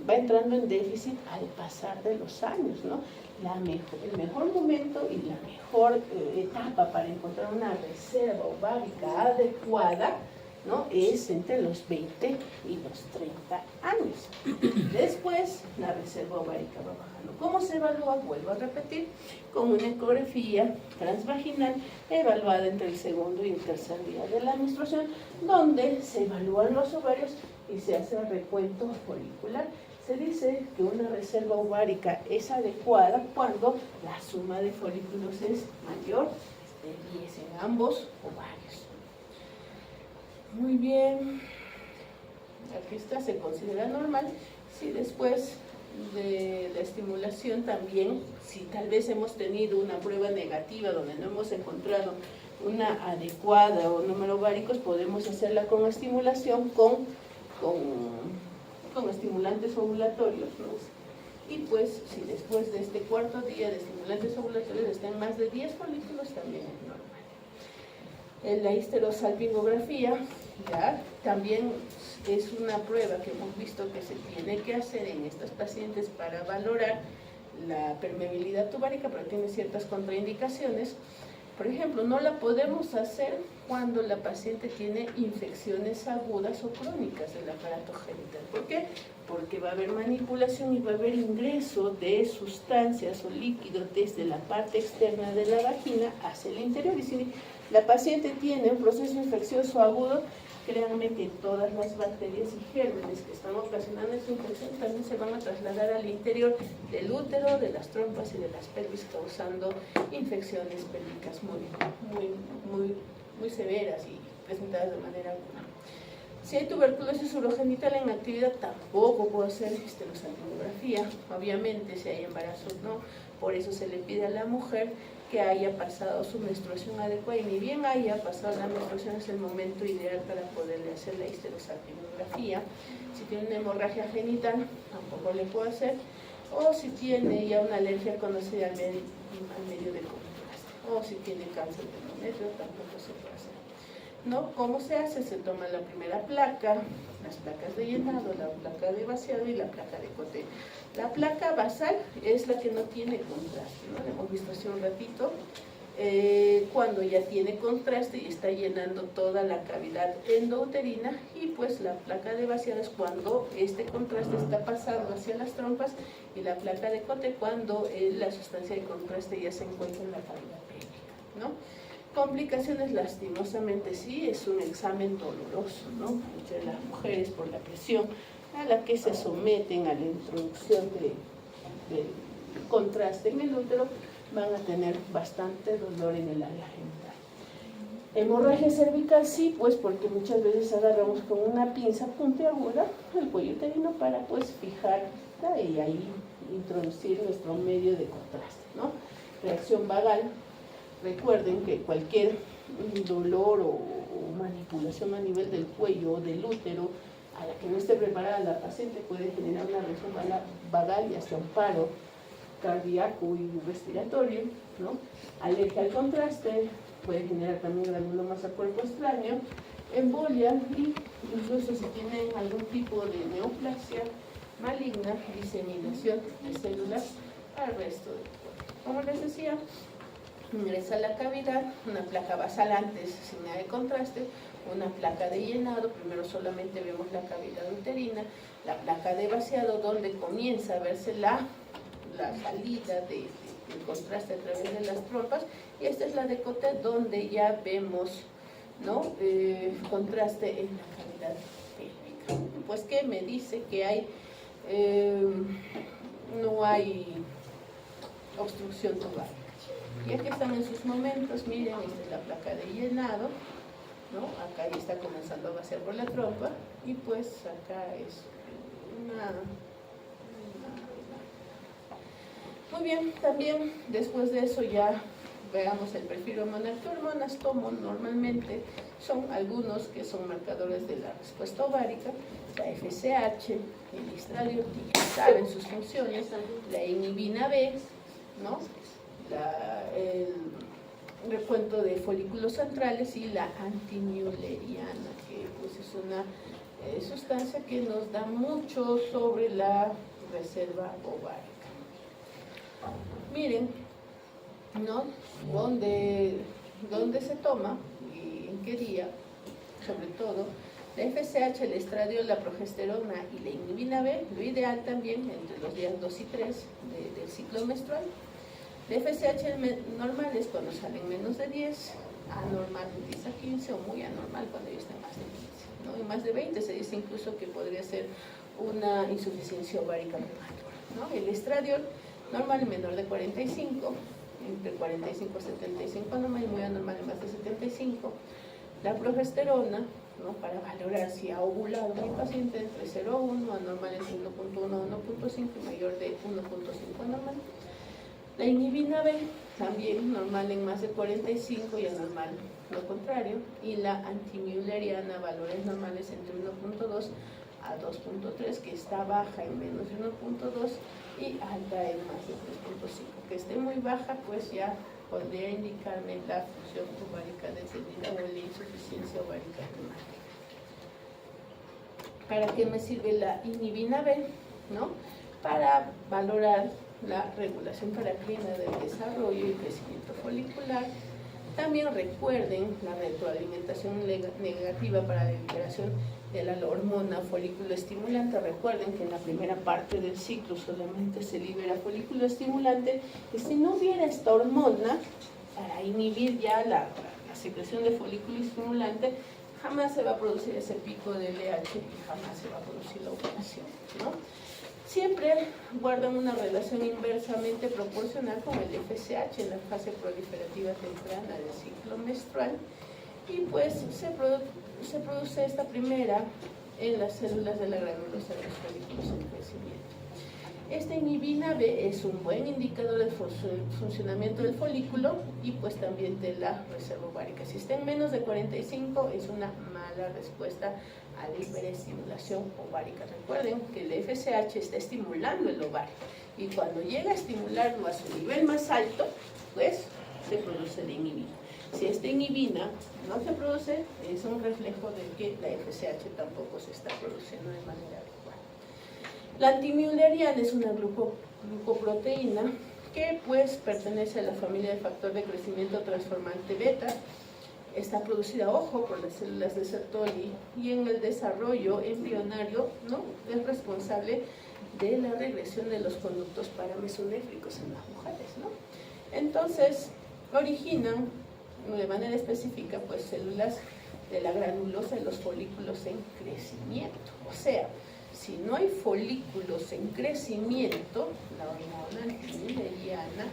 entrando en déficit al pasar de los años, ¿no? El mejor momento y la mejor etapa para encontrar una reserva ovárica adecuada, ¿no? Es entre los 20 y los 30 años. Después, la reserva ovárica va bajando. ¿Cómo se evalúa? Vuelvo a repetir, con una ecografía transvaginal evaluada entre el segundo y el tercer día de la menstruación, donde se evalúan los ovarios y se hace el recuento folicular. Se dice que una reserva ovárica es adecuada cuando la suma de folículos es mayor de 10 en ambos ovarios. Muy bien, aquí está, se considera normal si después de la estimulación también, si tal vez hemos tenido una prueba negativa donde no hemos encontrado una adecuada o número ováricos, podemos hacerla con estimulación con estimulantes ovulatorios, ¿no? Y pues si después de este cuarto día de estimulantes ovulatorios están más de 10 folículos, también es normal. En la histerosalpingografía ya también es una prueba que hemos visto que se tiene que hacer en estas pacientes para valorar la permeabilidad tubárica, pero tiene ciertas contraindicaciones. Por ejemplo, no la podemos hacer cuando la paciente tiene infecciones agudas o crónicas del aparato genital. ¿Por qué? Porque va a haber manipulación y va a haber ingreso de sustancias o líquidos desde la parte externa de la vagina hacia el interior. Y si la paciente tiene un proceso infeccioso agudo, créanme que todas las bacterias y gérmenes que están ocasionando esta infección también se van a trasladar al interior del útero, de las trompas y de las pelvis, causando infecciones pélvicas muy severas y presentadas de manera aguda. Si hay tuberculosis urogenital en actividad, tampoco puedo hacer histerosalpingografía. Obviamente, si hay embarazo, no. Por eso se le pide a la mujer que haya pasado su menstruación adecuada, y ni bien haya pasado la menstruación es el momento ideal para poderle hacer la histerosalpingografía. Si tiene una hemorragia genital, tampoco le puedo hacer, o si tiene ya una alergia conocida al medio de contraste, o si tiene cáncer de endometrio, tampoco se puede hacer. ¿No? ¿Cómo se hace? Se toma la primera placa, las placas de llenado, la placa de vaciado y la placa de Cotte. La placa basal es la que no tiene contraste, ¿no? La hemos visto hace un ratito. Cuando ya tiene contraste y está llenando toda la cavidad endouterina, y pues la placa de vaciado es cuando este contraste está pasando hacia las trompas, y la placa de Cotte cuando la sustancia de contraste ya se encuentra en la cavidad pélvica, ¿no? Complicaciones, lastimosamente sí, es un examen doloroso, ¿no? Entre las mujeres, por la presión a la que se someten a la introducción de contraste en el útero, van a tener bastante dolor en el área genital. Hemorragia cervical sí, pues porque muchas veces agarramos con una pinza puntiaguda el cuello uterino para pues fijar y ahí introducir nuestro medio de contraste, ¿no? Reacción vagal. Recuerden que cualquier dolor o manipulación a nivel del cuello o del útero a la que no esté preparada la paciente puede generar una reacción vagal y hasta un paro cardíaco y respiratorio, ¿no? Alergia al contraste puede generar también granulomas a cuerpo extraño, embolia, y incluso si tienen algún tipo de neoplasia maligna, diseminación de células al resto del cuerpo. Como les decía, ingresa a la cavidad, una placa basal antes sin nada de contraste, una placa de llenado, primero solamente vemos la cavidad uterina, la placa de vaciado donde comienza a verse la salida del contraste a través de las trompas, y esta es la de Cotte donde ya vemos, ¿no? Contraste en la cavidad pélvica. Pues que me dice que hay no hay obstrucción tubárica. Ya que están en sus momentos, miren, esta es la placa de llenado, ¿no? Acá ya está comenzando a vaciar por la trompa, y pues acá es una... Muy bien, también después de eso ya veamos el perfil hormonal. ¿Qué hormonas tomo? Normalmente son algunos que son marcadores de la respuesta ovárica: la FSH, el estradiol, que ya saben sus funciones, la inhibina B, ¿no? El recuento de folículos centrales, y la antimulleriana, que pues es una sustancia que nos da mucho sobre la reserva ovárica. Miren, ¿no? ¿Dónde se toma y en qué día? Sobre todo la FSH, el estradiol, la progesterona y la inhibina B, lo ideal también entre los días 2 y 3 del ciclo menstrual. La FSH normal es cuando salen menos de 10, anormal de 10 a 15, o muy anormal cuando ya está en más de 15, ¿no? Y más de 20 se dice incluso que podría ser una insuficiencia ovárica prematura, ¿no? El estradiol normal menor de 45, entre 45 y 75 anormal, y muy anormal en más de 75. La progesterona ¿no? Para valorar si ha ovulado mi paciente entre 0,1, anormal entre 1,1 a 1,5 y mayor de 1,5 anormal. La inhibina B, también normal en más de 45 y anormal lo contrario. Y la antimülleriana, valores normales entre 1,2 a 2,3, que está baja en menos de 1,2 y alta en más de 3,5. Que esté muy baja, pues ya podría indicarme la función ovárica descendida o la insuficiencia ovárica primaria. ¿Para qué me sirve la inhibina B? ¿No? Para valorar la regulación paracrina del desarrollo y crecimiento folicular. También recuerden la retroalimentación negativa para la liberación de la hormona folículo estimulante. Recuerden que en la primera parte del ciclo solamente se libera folículo estimulante, y si no hubiera esta hormona para inhibir ya la secreción de folículo estimulante, jamás se va a producir ese pico de LH y jamás se va a producir la ovulación, ¿no? Siempre guardan una relación inversamente proporcional con el FSH en la fase proliferativa temprana del ciclo menstrual, y pues se produce esta primera en las células de la granulosa de los folículos en crecimiento. Esta inhibina B es un buen indicador del funcionamiento del folículo y pues también de la reserva ovárica. Si está en menos de 45 es una mala respuesta a la hiperestimulación ovárica. Recuerden que el FSH está estimulando el ovario, y cuando llega a estimularlo a su nivel más alto, pues se produce la inhibina. Si esta inhibina no se produce, es un reflejo de que la FSH tampoco se está produciendo de manera adecuada. La antimülleriana es una glucoproteína que pues pertenece a la familia de factor de crecimiento transformante beta. Está producida, ojo, por las células de Sertoli, y en el desarrollo embrionario, ¿no?, es responsable de la regresión de los conductos paramesonéfricos en las mujeres, ¿no? Entonces, originan de manera específica pues células de la granulosa de los folículos en crecimiento. O sea, si no hay folículos en crecimiento, la hormona antimülleriana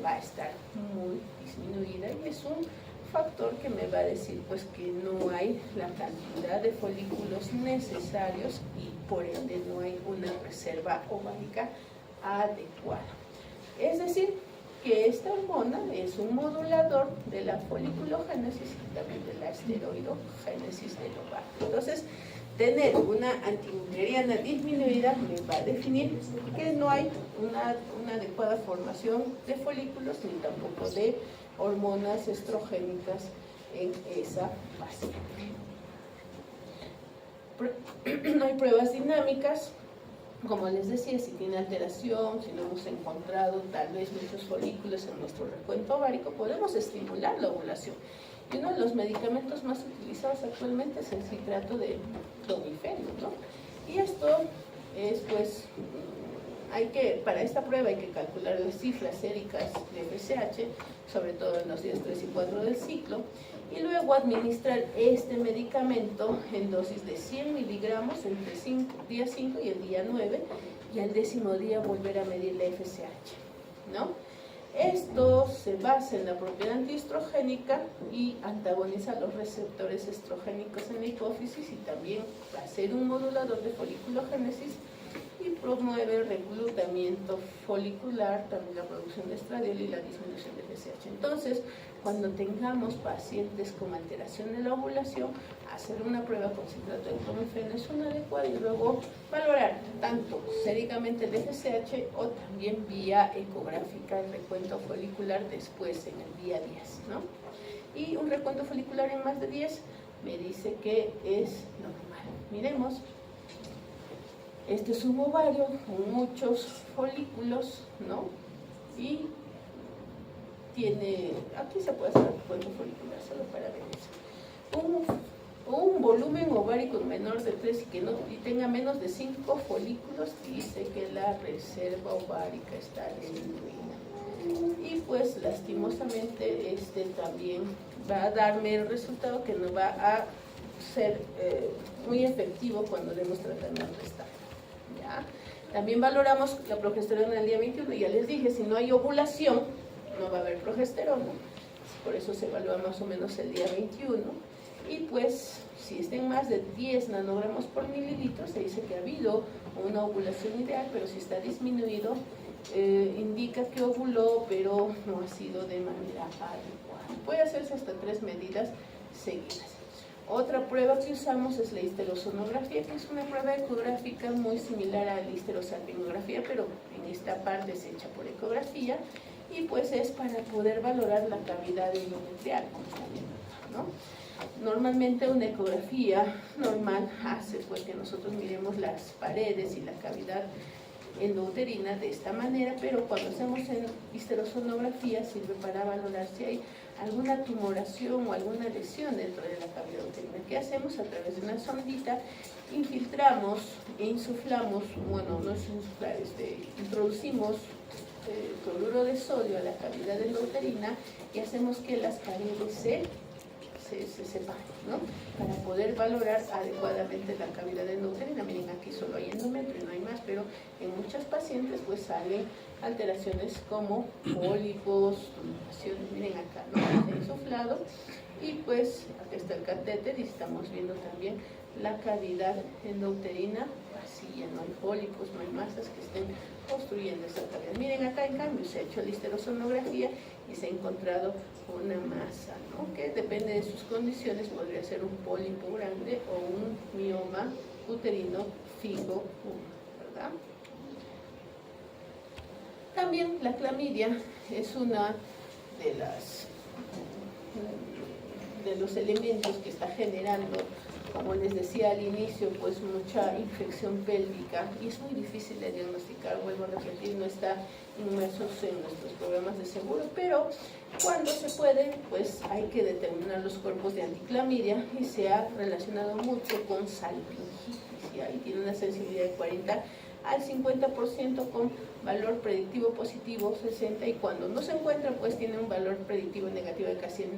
va a estar muy disminuida, y es un factor que me va a decir pues que no hay la cantidad de folículos necesarios y por ende no hay una reserva ovárica adecuada. Es decir, que esta hormona es un modulador de la foliculogénesis y también de la esteroidogénesis del ovario. Entonces, tener una antimülleriana disminuida me va a definir que no hay una adecuada formación de folículos ni tampoco de hormonas estrogénicas en esa paciente. No hay pruebas dinámicas. Como les decía, si tiene alteración, si no hemos encontrado tal vez muchos folículos en nuestro recuento ovárico, podemos estimular la ovulación. Y uno de los medicamentos más utilizados actualmente es el citrato de clomifeno, ¿no? Y esto es, pues, para esta prueba hay que calcular las cifras séricas de FSH, sobre todo en los días 3 y 4 del ciclo, y luego administrar este medicamento en dosis de 100 miligramos entre día 5 y el día 9, y al 10º día volver a medir la FSH, ¿no? Esto se basa en la propiedad antiestrogénica y antagoniza los receptores estrogénicos en la hipófisis, y también va a ser un modulador de foliculogénesis y promueve el reclutamiento folicular, también la producción de estradiol y la disminución de FSH. Entonces, cuando tengamos pacientes con alteración de la ovulación, hacer una prueba con citrato de clomifeno es una adecuada, y luego valorar tanto séricamente el FSH o también vía ecográfica el recuento folicular después en el día 10, ¿no? Y un recuento folicular en más de 10 me dice que es normal. Miremos. Este es un ovario con muchos folículos, ¿no? Y tiene, aquí se puede hacer el recuento folicular solo para ver eso. Un volumen ovárico menor de 3 y tenga menos de 5 folículos, dice que la reserva ovárica está disminuida. Y pues lastimosamente también va a darme el resultado que no va a ser muy efectivo cuando demos tratamiento estable. También valoramos la progesterona el día 21, ya les dije, si no hay ovulación no va a haber progesterona, por eso se evalúa más o menos el día 21, y pues si estén más de 10 nanogramos por mililitro, se dice que ha habido una ovulación ideal, pero si está disminuido, indica que ovuló, pero no ha sido de manera adecuada. Puede hacerse hasta 3 medidas seguidas. Otra prueba que usamos es la histerosonografía, que es una prueba ecográfica muy similar a la histerosalpingografía, pero en esta parte se echa por ecografía, y pues es para poder valorar la cavidad endometrial, como están viendo acá, ¿no? Normalmente una ecografía normal hace pues que nosotros miremos las paredes y la cavidad endouterina de esta manera, pero cuando hacemos en histerosonografía sirve para valorar si hay alguna tumoración o alguna lesión dentro de la cavidad uterina. ¿Qué hacemos? A través de una sondita infiltramos e insuflamos, bueno, no es insuflar, introducimos cloruro de sodio a la cavidad endouterina y hacemos que las paredes se separen, ¿no? Para poder valorar adecuadamente la cavidad endouterina. Miren, aquí solo hay endometrio, no hay más, pero en muchas pacientes pues salen alteraciones como pólipos, tumoraciones. Miren acá, ¿no? Está insuflado y pues acá está el catéter y estamos viendo también la cavidad endouterina vacía, no hay pólipos, no hay masas que estén construyendo esa cavidad. Miren acá, en cambio, se ha hecho la histerosonografía y se ha encontrado una masa, ¿no? Que depende de sus condiciones, podría ser un pólipo grande o un mioma uterino fijo, ¿verdad? También la clamidia es una de los elementos que está generando, como les decía al inicio, pues mucha infección pélvica, y es muy difícil de diagnosticar. Vuelvo a repetir, no está inmersos en nuestros programas de seguro, pero cuando se puede, pues hay que determinar los cuerpos de anticlamidia, y se ha relacionado mucho con salpingitis, y ahí tiene una sensibilidad de 40 al 50% con valor predictivo positivo 60, y cuando no se encuentra, pues tiene un valor predictivo negativo de casi el 90%.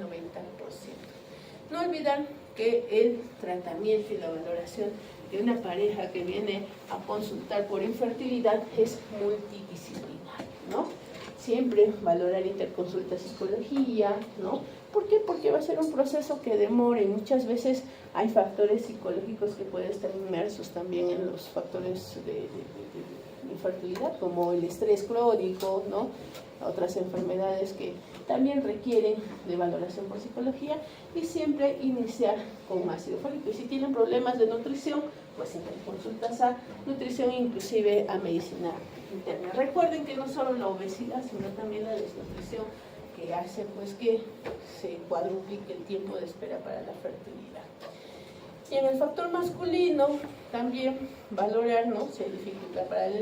No olvidar que el tratamiento y la valoración de una pareja que viene a consultar por infertilidad es multidisciplinario, ¿no? Siempre valorar interconsulta psicología, ¿no? ¿Por qué? Porque va a ser un proceso que demore. Muchas veces hay factores psicológicos que pueden estar inmersos también en los factores de infertilidad, como el estrés crónico, ¿no? Otras enfermedades que también requieren de valoración por psicología, y siempre iniciar con ácido fólico. Y si tienen problemas de nutrición, pues siempre consultas a nutrición, inclusive a medicina interna. Recuerden que no solo la obesidad, sino también la desnutrición, que hace pues que se cuadruplique el tiempo de espera para la fertilidad. Y en el factor masculino, también valorar, ¿no? Si hay dificultad para la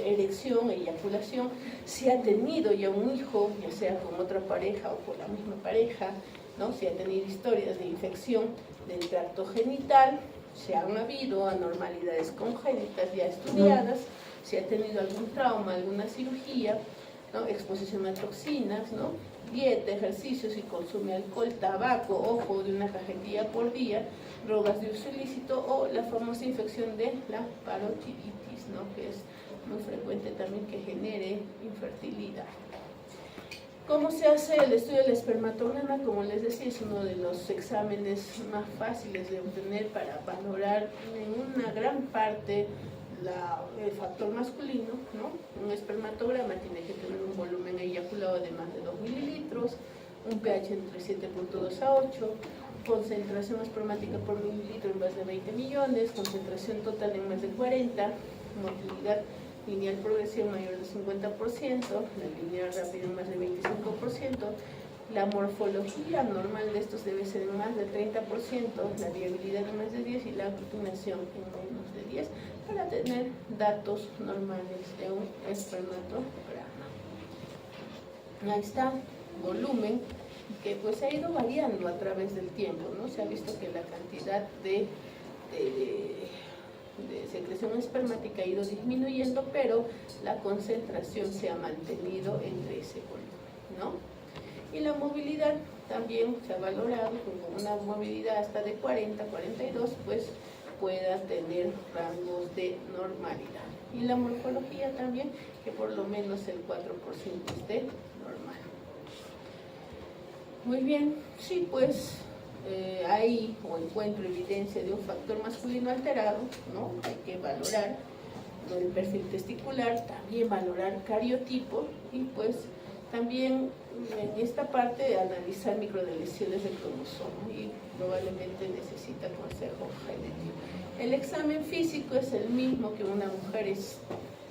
erección, eyaculación, si ha tenido ya un hijo, ya sea con otra pareja o con la misma pareja, ¿no? Si ha tenido historias de infección del tracto genital, si han habido anormalidades congénitas ya estudiadas, si ha tenido algún trauma, alguna cirugía, ¿no? Exposición a toxinas, ¿no? Dieta, ejercicio, si consume alcohol, tabaco, ojo, de una cajetilla por día, drogas de uso ilícito, o la famosa infección de la parotiditis, ¿no? Que es muy frecuente también que genere infertilidad. ¿Cómo se hace el estudio del espermatograma? Como les decía, es uno de los exámenes más fáciles de obtener para valorar en una gran parte el factor masculino, ¿no? Un espermatograma tiene que tener un volumen eyaculado de más de 2 mililitros, un pH entre 7.2 a 8, concentración espermática por mililitro en más de 20 millones, concentración total en más de 40, motilidad lineal progresión mayor del 50%, la lineal rápida en más de 25%, la morfología normal de estos debe ser en más de 30%, la viabilidad en más de 10% y la aglutinación en menos de 10%, para tener datos normales de un espermatograma. Ahí está, volumen, que pues ha ido variando a través del tiempo, ¿no? Se ha visto que la cantidad de secreción espermática ha ido disminuyendo, pero la concentración se ha mantenido entre ese volumen, ¿no? Y la movilidad también se ha valorado con una movilidad hasta de 40, 42, pues pueda tener rangos de normalidad. Y la morfología también, que por lo menos el 4% esté normal. Muy bien, sí, pues hay o encuentro evidencia de un factor masculino alterado, ¿no? Hay que valorar el perfil testicular, también valorar cariotipo y pues también en esta parte analizar microdeleciones del cromosoma y probablemente necesita consejo genético. El examen físico es el mismo que una mujer, es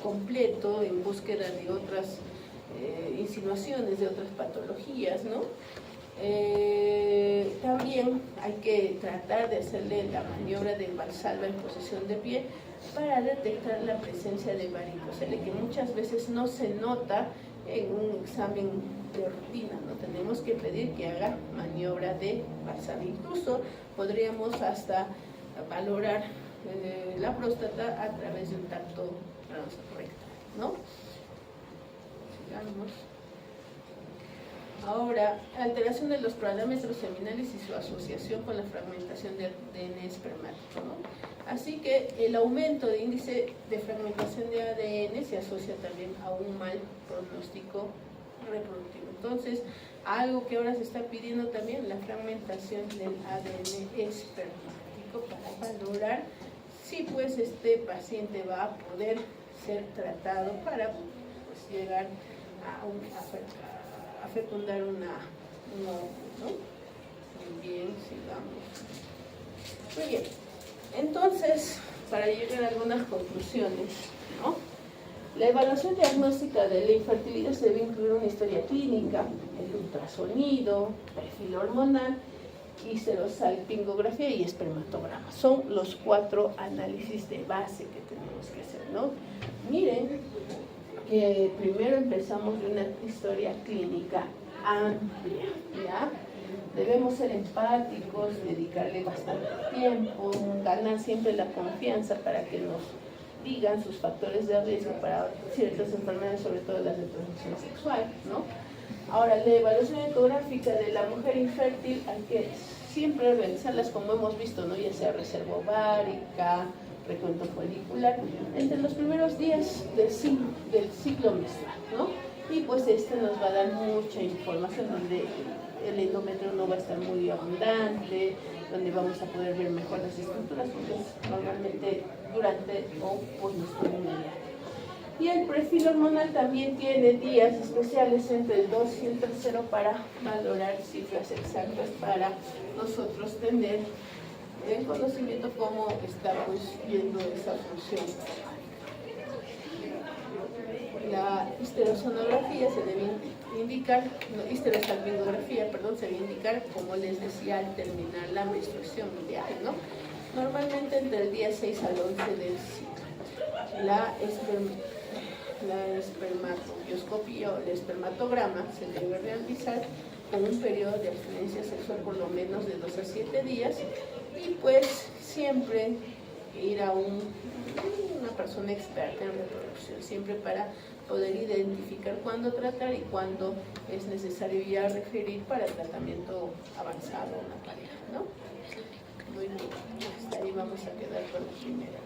completo en búsqueda de otras insinuaciones, de otras patologías, ¿no? También hay que tratar de hacerle la maniobra de Valsalva en posición de pie para detectar la presencia de varicocele, que muchas veces no se nota en un examen de rutina, ¿no? Tenemos que pedir que haga maniobra de Valsalva. Incluso podríamos hasta valorar la próstata a través de un tacto transrectal, ¿no? Sigamos. Ahora, alteración de los parámetros seminales y su asociación con la fragmentación de ADN espermático, ¿no? Así que el aumento de índice de fragmentación de ADN se asocia también a un mal pronóstico reproductivo. Entonces, algo que ahora se está pidiendo también, la fragmentación del ADN espermático para valorar si pues este paciente va a poder ser tratado para pues, llegar a fecundar una óvulo, ¿no? Muy bien, sigamos. Muy bien, entonces, para llegar a algunas conclusiones, ¿no? La evaluación diagnóstica de la infertilidad se debe incluir una historia clínica, el ultrasonido, perfil hormonal, histerosalpingografía y espermatograma. Son los 4 análisis de base que tenemos que hacer, ¿no? Miren que primero empezamos de una historia clínica amplia, ¿ya? Debemos ser empáticos, dedicarle bastante tiempo, ganar siempre la confianza para que nos digan sus factores de riesgo para ciertas enfermedades, sobre todo las de transmisión sexual, ¿no? Ahora, la evaluación ecográfica de la mujer infértil hay que siempre realizarlas como hemos visto, ¿no? Ya sea reserva ovárica, recuento folicular, entre los primeros días del ciclo menstrual, ¿no? Y pues este nos va a dar mucha información donde el endometrio no va a estar muy abundante, donde vamos a poder ver mejor las estructuras, porque normalmente durante o post nuestro inmediato. Y el perfil hormonal también tiene días especiales entre el 2 y el 3 para valorar cifras exactas para nosotros tener el conocimiento cómo está pues yendo esa función. La histerosonografía se debe indicar, histerosalpingografía, perdón, se debe indicar, como les decía, al terminar la menstruación diaria, ¿no? Normalmente entre el día 6 al 11 del ciclo. La espermatobioscopía o el espermatograma se debe realizar con un periodo de abstinencia sexual por lo menos de 2 a 7 días y pues siempre ir a una persona experta en reproducción, siempre para poder identificar cuándo tratar y cuándo es necesario ya referir para tratamiento avanzado a una pareja, ¿no? Muy bien, hasta ahí vamos a quedar con la primera.